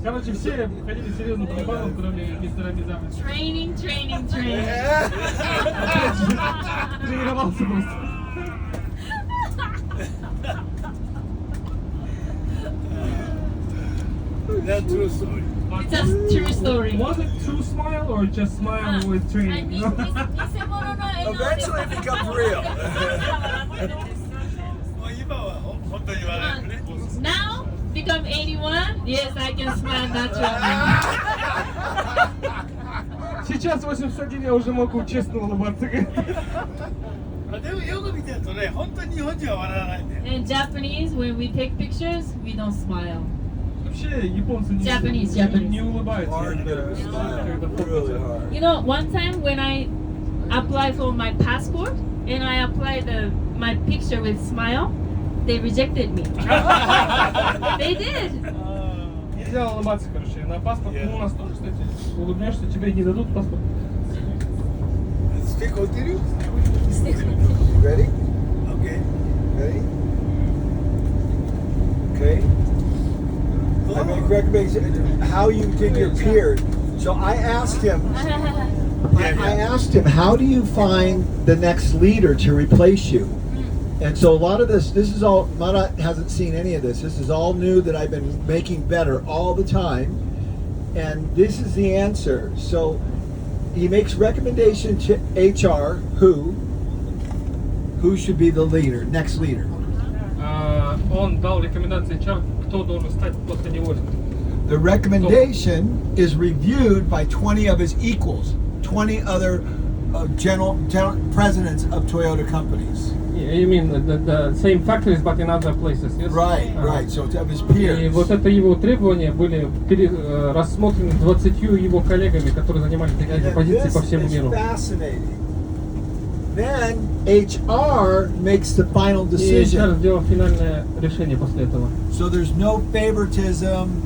Короче, все ходили серьезным по-любому, кроме мистера Амизавы. training. Тренировался просто. That's true story It's a true story. Was it true smile or just smile with training? 偽物の笑顔で Eventually it becomes real. もう今は本当に笑えるね Now, become 81, yes, I can smile naturally. Сейчас 81, я уже могу честно улыбаться. でもよく見てるとね本当に日本人は笑わないんだよ In Japanese, when we take pictures, we don't smile. Вообще японцы Japanese. не улыбаются, Hard когда to smile. фоткаются. Really hard. You know, one time when I applied for my passport and I applied my picture with smile, they rejected me. They did. Нельзя улыбаться, короче, на паспорт. Ну, у нас тоже, кстати, улыбнешься, тебе не дадут паспорт. Stick continue? Ready? Okay Ready? Okay. I make recommendations how you did your peers. So I asked him. I asked him, how do you find the next leader to replace you? And so a lot of this is all, Mara hasn't seen any of this. This is all new that I've been making better all the time. And this is the answer. So he makes recommendation to HR, who should be the leader, next leader. Он дал рекомендации HR, кто должен стать после него. The recommendation is reviewed by 20 of his equals, 20 other general presidents of Toyota companies. You mean the same factories but in other places, yes? Right, right. So it's of his И peers. вот это его требования были рассмотрены 20 его коллегами, которые занимали такие же And позиции this по всему is миру. fascinating. Then HR makes the final И decision. HR сделал финальное решение после этого. So there's no favoritism.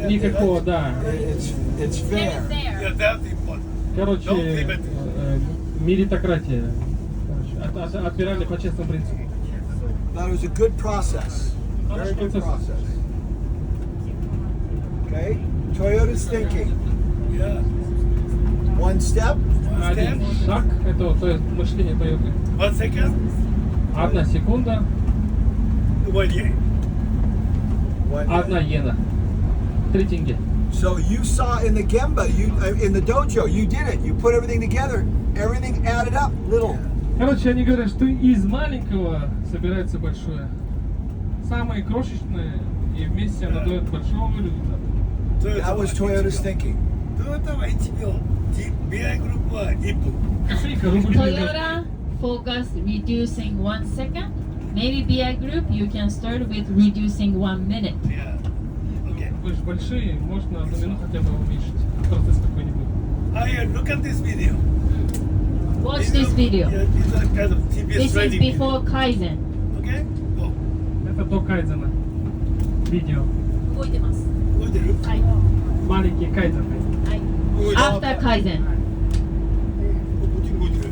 Никакого, да. It's fair. Yeah, that's important. Короче, No favoritism. меритократия. Короче, отбирали по честному принципу. That was a good process. Very good process. Okay? Toyota's thinking. Yeah. One step. Один шаг, это то есть мышление Toyota. 1 second. 1 секунда, 1 year. 1 иена. 3 тенге. So you saw in the Gemba, in the dojo, you did it. You put everything together. Everything added up. Little. Короче, они говорят, что из маленького собирается большое. Самое крошечное, и вместе оно дает большого результата. That was Toyota's thinking. トヨタは1秒 BI グループは1分 Кошелька, рубль. Toyota focus reducing 1 second. Maybe BI group, you can start with reducing 1 minute. Yeah. Okay. Вы же большие, можно 1 минуту хотя бы уменьшить. Процесс какой-нибудь. I look at this video. Watch this video. Yeah, it's a kind of TBS This is training before Kaizen. video. Okay? Go. Это до кайдзена. Видео. 動いてます動いてるはい。 Маленький кайдзен. はい。動いてる After Kaizen. こっち動いてる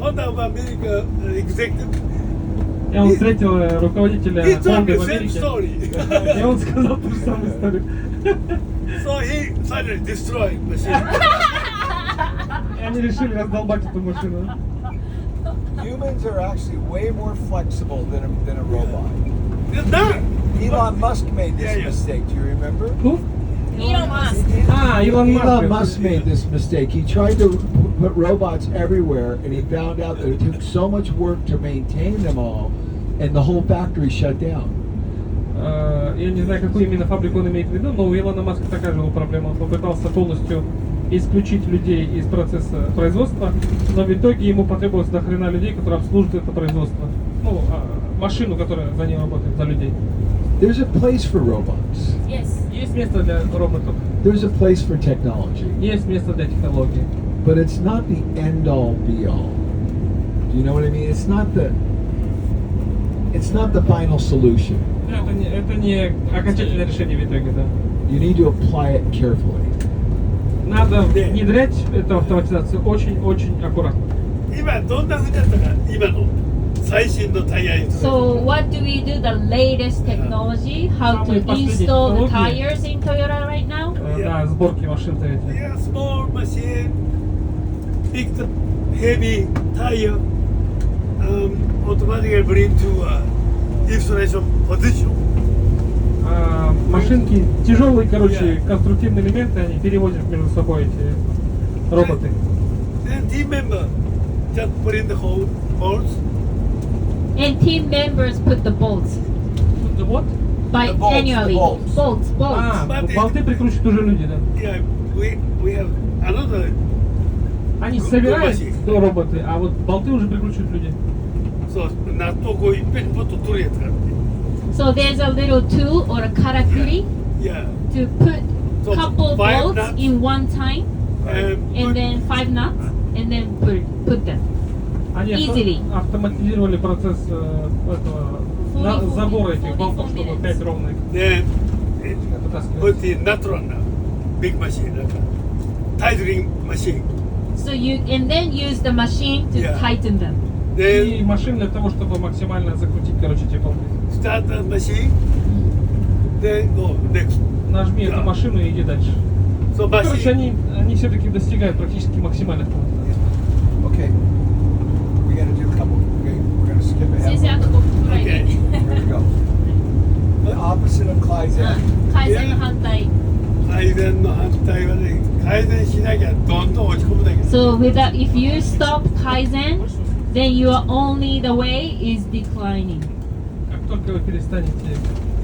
Honda of America executive. И он встретил руководителя He told Honda the в same Америке. story. И он сказал ту же самую историю. So he suddenly destroyed machine. И они решили раздолбать эту машину. Humans are actually way more flexible than a robot. It's not. Elon Musk made this Yeah, yeah. mistake. Do you remember? Who? Elon Musk. А, Илон Elon Маск. Musk made this mistake. He tried to put robots everywhere, and he found out that it took so much work to maintain them all, and the whole factory shut down. Я не знаю, какую именно фабрику он имеет в виду, но у Илона Маска такая же была проблема. Он попытался полностью исключить людей из процесса производства, но в итоге ему потребовалось до хрена людей, которые обслуживают это производство. Ну, машину, которая за ним работает, за людей. There's a place for robots. Yes. Есть место для роботов, There's a place for technology. есть место для технологий. But it's not the end all be all. Do you know what I mean? It's not the final solution. Это не окончательное решение в итоге, да. You need to apply it carefully. Надо внедрять эту автоматизацию очень-очень аккуратно. 今どんな風だったか今の最新のタイヤに。 So what do we do? The latest technology, how to Самые последние install the технологии. tires in Toyota right now? Да, сборки машин-то эти. Yeah, small machine, big, heavy tire, automatically bring to installation position. Машинки тяжелые, короче, конструктивные элементы, они перевозят между собой эти роботы. Then team member just put in the holes. And team members put the bolts Вот. by The bolts, annually. the bolts. Bolts. Болты прикручивают уже люди, да. Yeah, we have another. Они собирают роботы, а вот болты уже прикручивают люди. So 納豆をこういっぺんにポッと取るやつがあって。 So there's a little tool or a karakuri Yeah. to put So couple five bolts nuts. in one time, And and then 5 nuts, and then put them. Они Easily. автоматизировали процесс этого забора этих болтов, чтобы 5 ровных then вытаскивать. put in natural now, big machine, like a tightening machine. So you and then use the machine to Yeah. tighten them. И Then машин для того, чтобы максимально закрутить, короче, эти болты. start the machine. Then go next. Нажми эту машину и иди дальше. So Короче, machine. они все-таки достигают практически максимальной автоматизации. Okay. We got to do a couple. Okay, we're going to skip ahead. 先生あと5分ぐらいで。 Okay. Here we go. The opposite of Kaizen. 改善の反対。改善の反対はね、改善しなきゃどんどん落ち込むだけ。 So without, if you stop kaizen, then your only the way is declining. Как только вы перестанете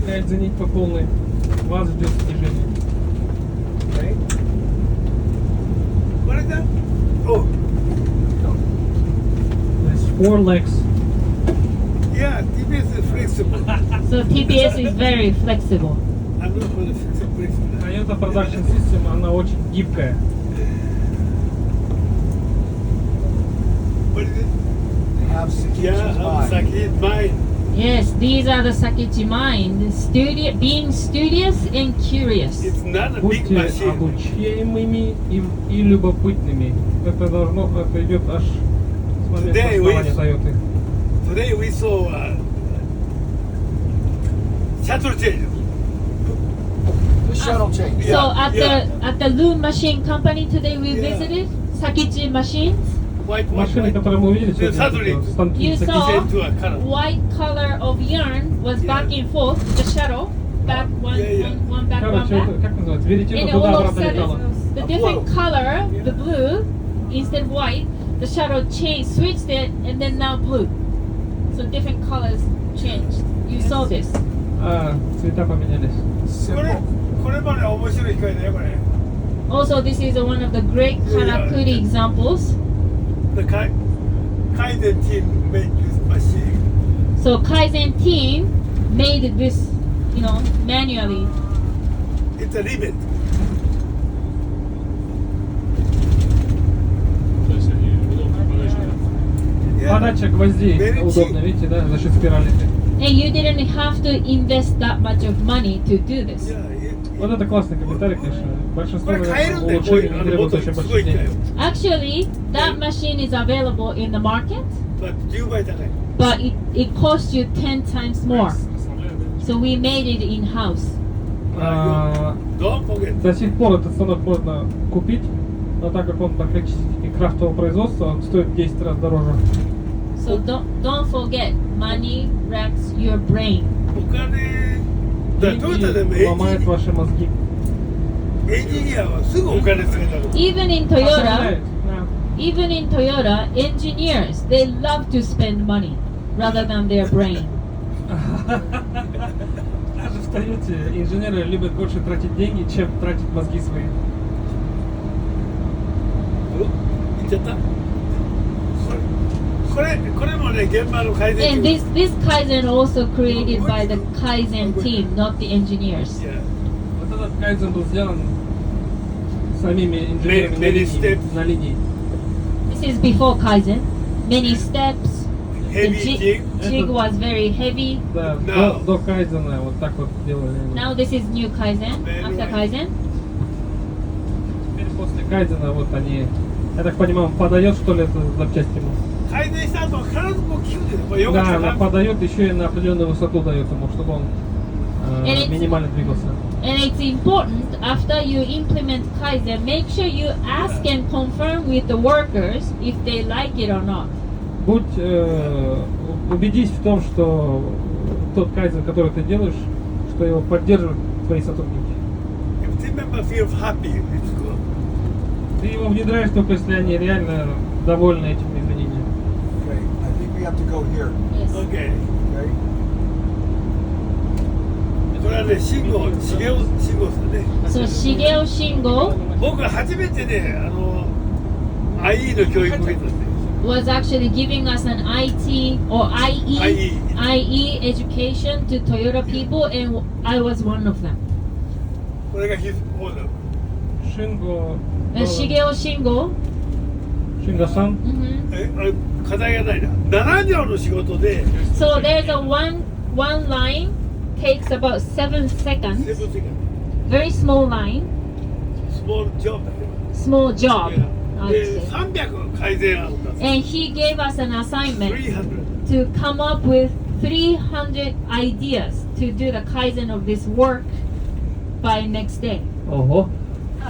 кайдзенить по полной, вас ждет снижение. Okay. これだ。Oh, There's 4 legs. yeah, TBS is flexible. So TBS is very flexible. I'm not going to fix it flexible. Toyota Production System, она очень гибкая. What is it? They have Sakichi's Yeah, mind. Saki's mind. Yes, these are the Sakichi mind. Being studious and curious. It's not a big Будьте machine. обучаемыми и любопытными. Это идет аж с момента Today основания Toyota. Today we saw shuttle change. The shuttle change. So Yeah, at the loom machine company today we Yeah. visited Sakichi machines. White, Машины, которые мы увидели Then suddenly, сегодня, станки You Sakichi. saw change to a color. white color of yarn was back Yeah. and forth. The shuttle back one, Yeah, yeah. one back, one Короче, back. это, как называется, веретено And all of a туда-обратно летало. sudden, the different color, the blue, instead of white, the shuttle changed, switched it, and then now blue. So different colors changed. You saw this. Цвета поменялись. これまで面白い機械だよこれ。 Also, this is one of the great karakuri examples. The Kaizen team made this machine. So Kaizen team made this, manually. It's a rivet. Yeah. Подача гвоздей Very cheap. удобно, видите, да, за счет спирали. And you didn't have to invest that much of money to do this. Yeah, Вот это классный комментарий, конечно. Большинство, これ買えるんだよ、こうい улучшений う не もっ требует と очень すご больших いんだよ денег. Actually, that machine is available in the market, 10倍高い but it costs you 10 times more. So we made it in house. Don't forget. До сих пор этот станок можно купить, но так как он практически крафтового производства, он стоит в 10 раз дороже. So don't forget, money wrecks your brain. お金だからトヨタでも Деньги ломает ваши мозги. エンジニアはすぐお金使えたの Even in Toyota, Оставляет, да. even in Toyota, engineers, they love to spend money rather than their brain. Даже в Тойоте инженеры любят больше тратить деньги, чем тратить мозги свои. 言っちゃったこれもね現場の改善 And this Kaizen also created by the Kaizen team, not the engineers. Вот этот кайдзен был сделан самими инженерами на линии. This is before Kaizen. Many steps. The Heavy jig, jig. jig was very heavy. Да, Да. до кайдзена вот так вот делали. Now this is new Kaizen. After Kaizen. Теперь после кайдзена вот они, я так понимаю, он подает что ли это запчасти ему? 改善した後は必ずこう聞くんですよこれよかっ Да, た она な подает еще и на определенную высоту дает ему, чтобы он And it's- минимально двигался. And it's important after you implement Kaizen, make sure you ask and confirm with the workers if they like it or not. Убедись в том, что тот кайдзен, который ты делаешь, что его поддерживают твои сотрудники. If team member feels happy, it's good. Ты его внедряешь только если они реально довольны этими изменениями. Okay, I think we have to go here. Yes. Okay. Okay. これはね信号さんね So Shigeo Shingo 僕は初めてねIE の教育を受けたんで was actually giving us an IT or IE education to Toyota people, and I was one of them. これがヒズオーダー Шинго... Shigeo Shingo. Шинго-сан. Mhm. 課題がないな7秒の仕事で So there's a one line takes about 7 seconds. セブンセカン Very small line, ドスモールジョブだけ small job. I で would say. 300改善案だ And he gave us an assignment 300 to come up with 300 ideas to do the Kaizen of this work by next day. Ого.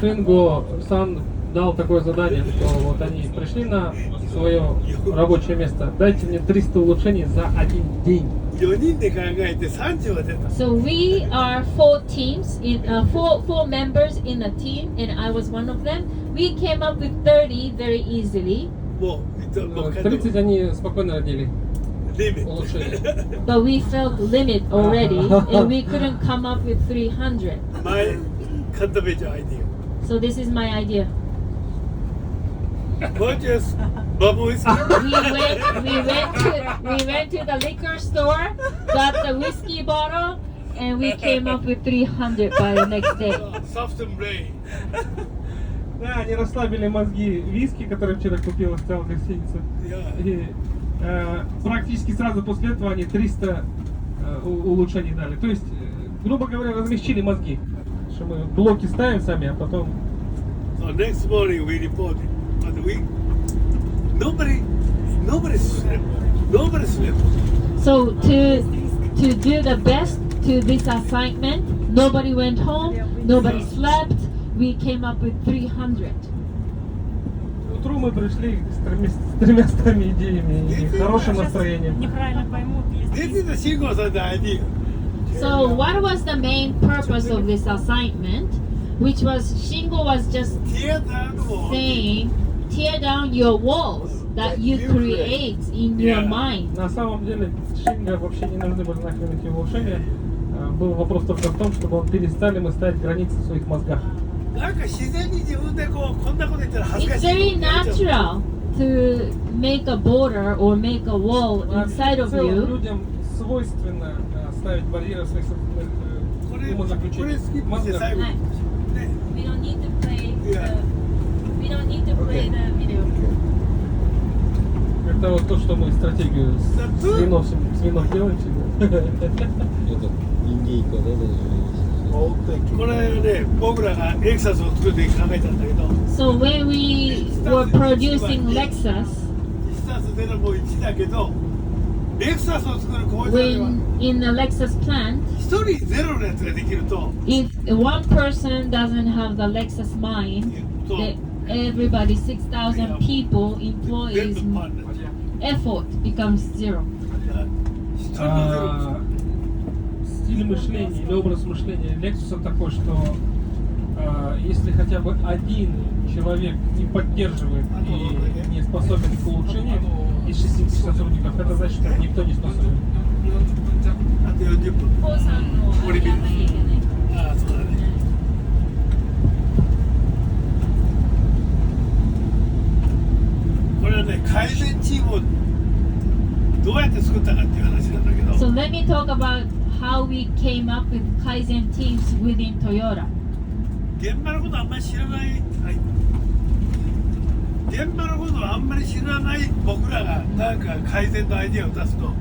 Шинго-сан дал такое задание, что вот они пришли на свое рабочее место. Дайте мне 300 улучшений за один день. 4人で考えて30は出た So we are 4 teams four members in a team, and I was one of them. We came up with 30 very easily, もう 30 они спокойно родили リミット улучшения. but we felt limit already, and we couldn't come up with 300. 前カンタベージャーアイディ So this is my idea. アボーチェスバブウイスキー We went to the liquor store, got the whiskey bottle, and we came up with 300 by the next day. ソフトブレイン Да, они расслабили мозги виски, который вчера купил в целом гостинице. いや И практически сразу после этого они 300 улучшений дали. То есть, грубо говоря, размягчили мозги. Что мы блоки ставим сами, а потом... So next morning we reported, but nobody slept. Nobody slept. So to do the best to this assignment, nobody went home, nobody slept. We came up with 300. Утром мы пришли с 300 идеями и хорошим настроением. Неправильно поймут, This is the Shingoさん idea. So what was the main purpose of this assignment? Which was Shingo was just Theater の saying, tear down your walls that you create in your Yeah. mind. На самом деле, Шинго вообще не нужны были нахрен эти улучшения. Был вопрос только в том, чтобы перестали мы ставить границы в своих мозгах. なんか自然に自分でこんなこと言ったら恥ずか It's しい very natural to make a border or make a wall inside of В целом you. людям свойственно ставить барьеры в своих собственных これ умозаключениях. スキップして Мозгах. 最後に We don't need to play Yeah. we don't need to play the video. Это вот то, что мы стратегию с вином делаем всегда. ちょっと人間以下で Old thinking. これね、僕らがレクサスを作る時考えたんだけど、 So when we were producing Lexus, 1たす0も1だけど、レクサスを作る工場では when in the Lexus plant, 1人ゼロのやつができると、 if one person doesn't have the Lexus mind, the, everybody, 6,000 people, 全 employees, 部パンになっちゃう。 effort becomes zero. 1人のゼロ。 Стиль мышления или образ мышления Lexus такой, что если хотя бы один человек не поддерживает и не способен к улучшению из 60 сотрудников, это значит, что никто не способен. あと40分。高さんのこれ見るやんなきゃいけない。ああ、そうだね。これはね、改善チームをどうやって作ったかっていう話なんだけど、 So let me talk about how we came up with Kaizen teams within Toyota. 現場のことあんまり知らない、はい、現場のことをあんまり知らない僕らがなんか改善のアイデアを出すと、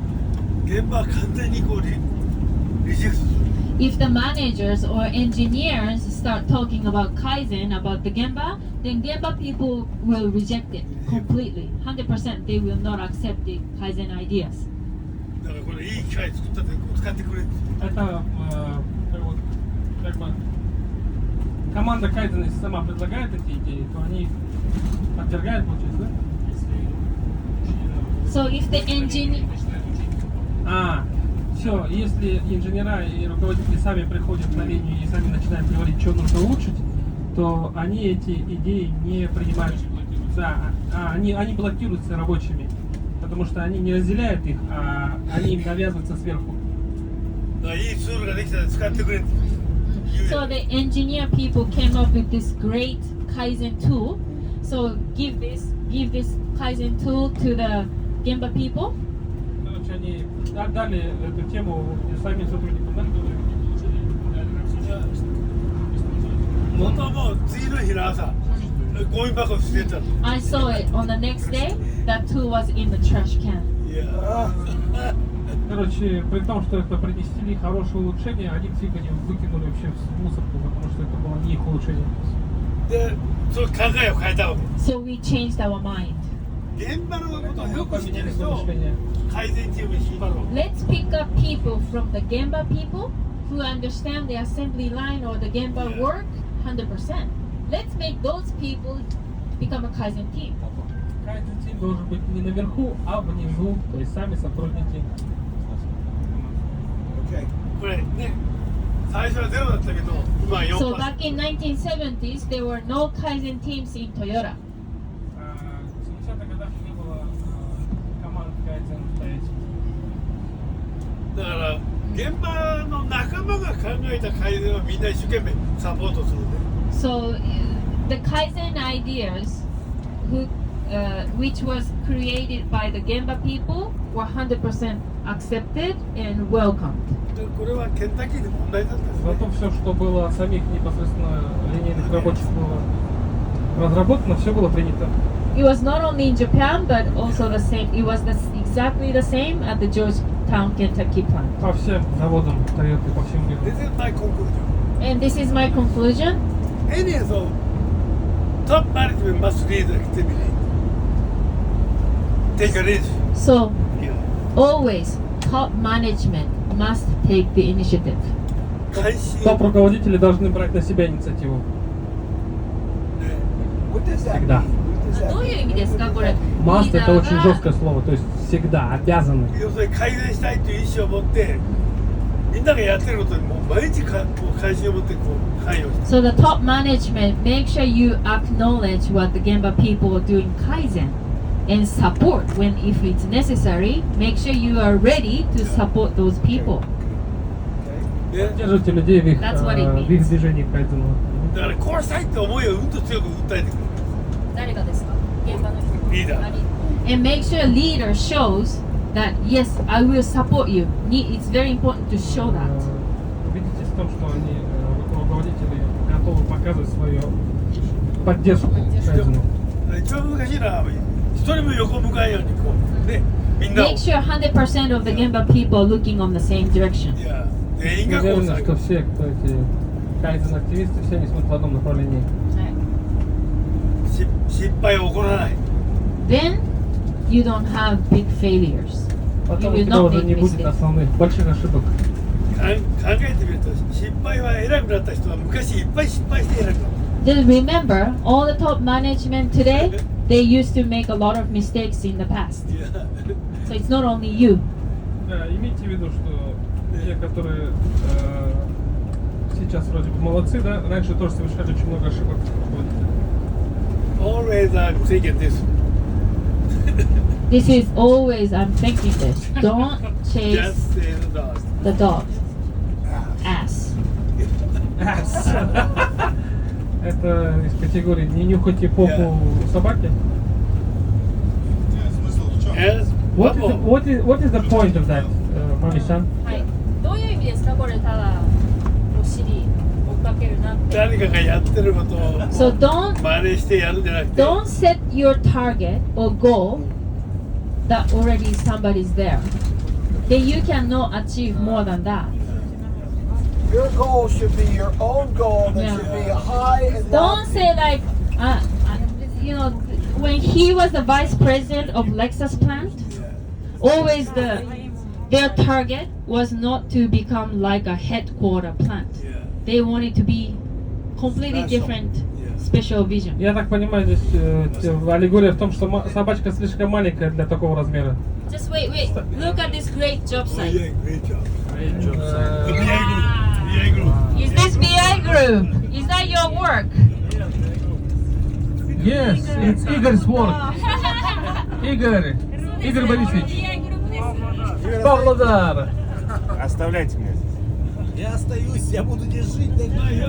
現場は完全にこうリジェクトする。 If the managers or engineers start talking about Kaizen, about the Gemba, then Gemba people will reject it completely. 100% they will not accept the Kaizen ideas. だからこれいい機械作ったって使ってくれって。 Это вот, как бы команда Кайдзена, если сама предлагает эти идеи, то они отвергают, получается, да? So if the engineer, Все, если инженера и руководители сами приходят на линию и сами начинают говорить, что нужно улучшить, то они эти идеи не принимают. Да, они блокируются рабочими, потому что они не разделяют их, а они им навязываются сверху. だからいいツールができたら使ってくれって言う so よ。 the engineer people came up with this great Kaizen tool. So give this Kaizen tool to the Gemba people. Короче, они отдали эту тему самим сотрудникам, да? 本当はもう次の日の朝、ゴミ箱捨てたの。 I saw it on the next day. That tool was in the trash can. いや Короче, при том, что это принесли хорошее улучшение, они фига не выкинули вообще в мусорку, потому что это было не их улучшение. で、その考えを変えたわけ。 So we changed our mind. 現場のことを Мы よく知ってる поменяли 人 свое を мышление. 改善チームに引っ張ろう。 Let's pick up people from the Gemba people who understand the assembly line or the Gemba Yeah. work 100%. Let's make those people become a Kaizen team. Кайдзен тим должен быть не наверху, а внизу, то есть сами сотрудники. Okay. これね、最初はゼロだったけど、今は So 4%。 back in 1970s, there were no Kaizen teams in Toyota. В 70-х годах не было команд Кайдзен настоящих. だから現場の仲間が考えた改善をみんな一生懸命サポートするね。 So the Kaizen ideas, which was created by the Gemba people, were 100% accepted and welcomed. でこれはケンタッキーで問題だったんですね。 Зато все, что было от самих непосредственно линейных рабочих было разработано, все было принято. It was not only in Japan, but also the same. It was exactly the same at the Georgetown, Kentucky plant. По всем заводам Toyota по всему миру. This is my conclusion. And this is my conclusion. Any of the top management must lead the activity. Take a lead. So Yeah. always top management must take the initiative. 監視を Топ-руководители должны брать на себя инициативу. ね What does that Всегда. mean? What does that どういう意味ですかこれ？ Must это очень リーダーが жесткое слово, то есть всегда обязаны. 要するに改善したいという意思を持ってみんながやってることにもう毎日こう関心を持ってこう関与して So the top management, make sure you acknowledge what the Gemba people are doing Kaizen and support when if it's necessary. Make sure you are ready to support those people. ね Поддерживайте людей в их, That's what it means. в их движении к Кайдзену. だからこうしたいって思いをうんと強く訴えてくる誰がですか？現場の人。リーダー And make sure leader shows that yes, I will support you. It's very important to show that. Убедитесь в том, что они, руководители, готовы показывать свою поддержку Кайдзену. 一番難しいのは一人も横向かんようにこうねみんなを Make sure 100% of the Gemba people are looking on the same direction. いや全員がこう Уверен, что все, кто эти кайдзен-активисты, все они смотрят в одном направлении. 失敗は起こらない。 Then you don't have big failures. Потом You у will тебя not уже make не будет mistakes. основных больших ошибок. 考えてみると失敗は偉くなった人は昔いっぱい失敗して偉くなった。 Then remember, all the top management today, they used to make a lot of mistakes in the past. So it's not only you. Да, имейте в виду, что те, которые сейчас вроде бы молодцы, да, раньше тоже совершали очень много ошибок. Always I'm thinking this. This is always, I'm thinking this. Don't chase Just say the last. the dog. Ass. Это из категории «не нюхайте попу собаки». Yes. What is the point of that, Mami-san? はい。どういう意味ですかこれ、ただお尻追っかけるなって。誰かがやってることを So don't 真似してやるんじゃなくて don't set your target or goal that already somebody's there. Then you cannot achieve more than that. Your goal should be your own goal that Yeah. should be high and Don't lofty. say like, you know, when he was the vice president of Lexus plant, always their target was not to become like a headquarter plant. Yeah. They wanted to be completely Special. different, Yeah. special vision. Я так понимаю, здесь аллегория в том, что собачка слишком маленькая для такого размера. Just wait. Look at this great job Oh, site. yeah, great job. Great job, The BI group. BI group. Is this BI group? Is that your work? Yes, it's Igor's work. Игорь Борисович. Павлодар. Оставляйте меня здесь. Я остаюсь, я буду здесь жить до гибели.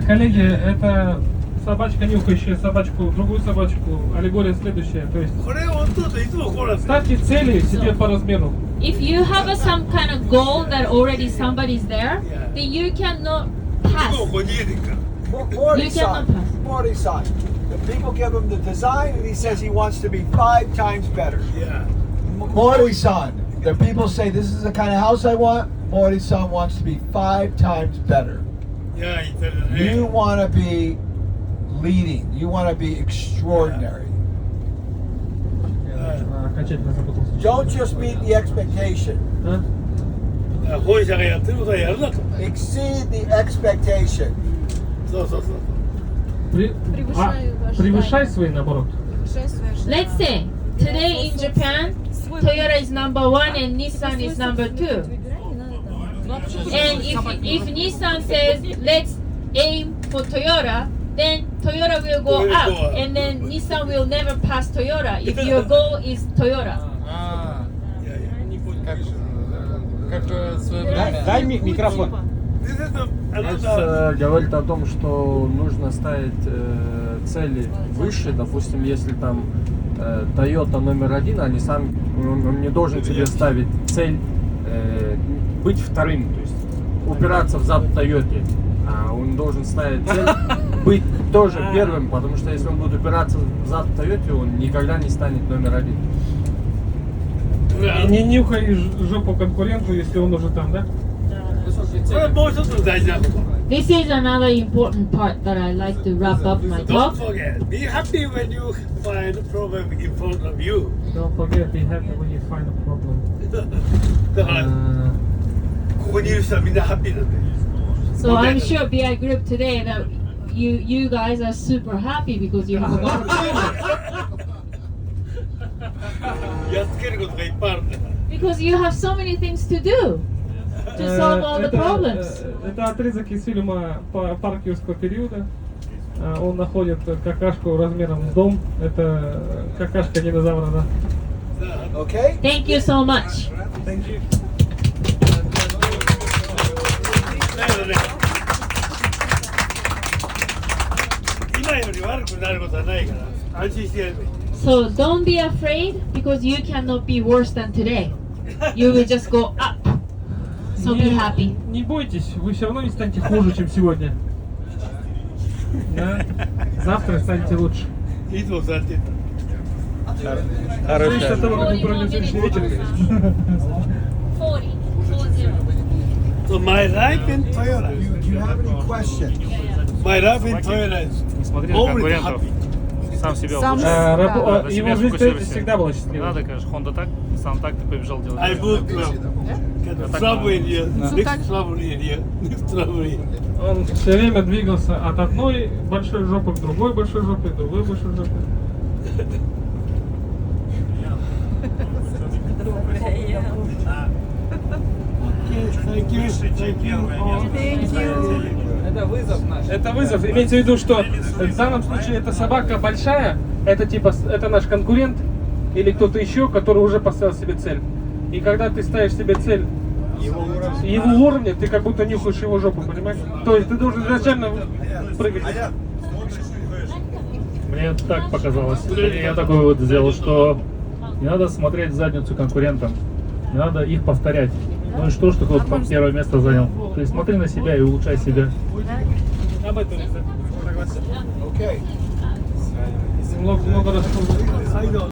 Коллеги, это собачка, нюхающая собачку, другую собачку. Аллегория следующая. То есть これ本当といつもこうなんですよ。 ставьте цели себе по размеру. If you have some kind of goal that already somebody's there, then you cannot いつ pass. もこう逃げていくから。 Morty-san, Morty-san. The people give him the design and he says he wants to be 5 times better. Yeah. Morty-san, the people say this is the kind of house I want. Morty-san wants to be 5 times better. いや、言ったら You ね。 want to be leading. You want to be extraordinary. Окончательно запутался. Don't just meet the expectation. А? 本社がやってることはやるなと。 Exceed the expectation. そうそうそう。Превышай свои, наоборот. Let's say today in Japan, Toyota is number 1 and Nissan is number 2. And if Nissan says let's aim for Toyota, then Toyota will go up, and then Nissan will never pass Toyota if your goal is Toyota. いやいや。как в свое время. Дай микрофон. でそうするとあな Здесь た говорит о том, что нужно ставить цели выше. Допустим, если там Toyota номер 1, а Nissan, он не должен тебе ставить цель быть вторым, то есть упираться в зад Toyota. А он должен ставить цель быть тоже первым, потому что если он будет упираться в зад Toyota, он никогда не станет номер 1. Не нюхай жопу конкуренту, если он уже там, да? これはもう一つ大事なこと。 This is another important part that I like to wrap up my Don't talk. forget, be happy when you find a problem in front of you. Don't forget, be happy when you find a problem. だから、ここにいる人はみんなハッピーなんで。 So I'm sure BI Group today that you guys are super happy because you have a lot of problems. やっつけることがいっぱいあるんだから。 Because you have so many things to do to solve all the problems. Это отрезок из фильма «Парк юрского периода». Он находит какашку размером с дом. Это какашка динозавра, да. Okay? Thank you so much. だけどね、今より悪くなることはないから安心してやればいい。 So don't be afraid because you cannot be worse than today. You will just go up. So be happy. Не бойтесь, вы все равно не станете хуже, чем сегодня. Да? Завтра станете лучше. いつもそうやって言った。 Зависит от того, как вы проведете сегодняшний вечер. 40. So my life in Toyota, Do you have any questions? my life in Toyota is Не смотри на always конкурентов. happy. Сам себя Сам улучшай. Да, Да, Его себя жизнь фокусируйся. всегда была Не счастливой. надо, конечно, Honda так, сам так, ты побежал делать. I moved from trouble area, So next так- trouble area, next trouble area. Он все время двигался от одной большой жопы к другой большой жопе, к другой большой жопе. Thank you. Thank you. Это вызов. Имеется в виду, что в данном случае эта собака большая, это типа это наш конкурент или кто-то еще, который уже поставил себе цель. И когда ты ставишь себе цель его уровня, ты как будто нюхаешь его жопу, понимаешь? То есть ты должен изначально прыгать. Мне так показалось. Я такой вывод сделал, что не надо смотреть в задницу конкурентам, не надо их повторять. Ну и что ж ты вот первое место занял? То есть смотри на себя и улучшай себя. Об этом Okay. много раз. I know.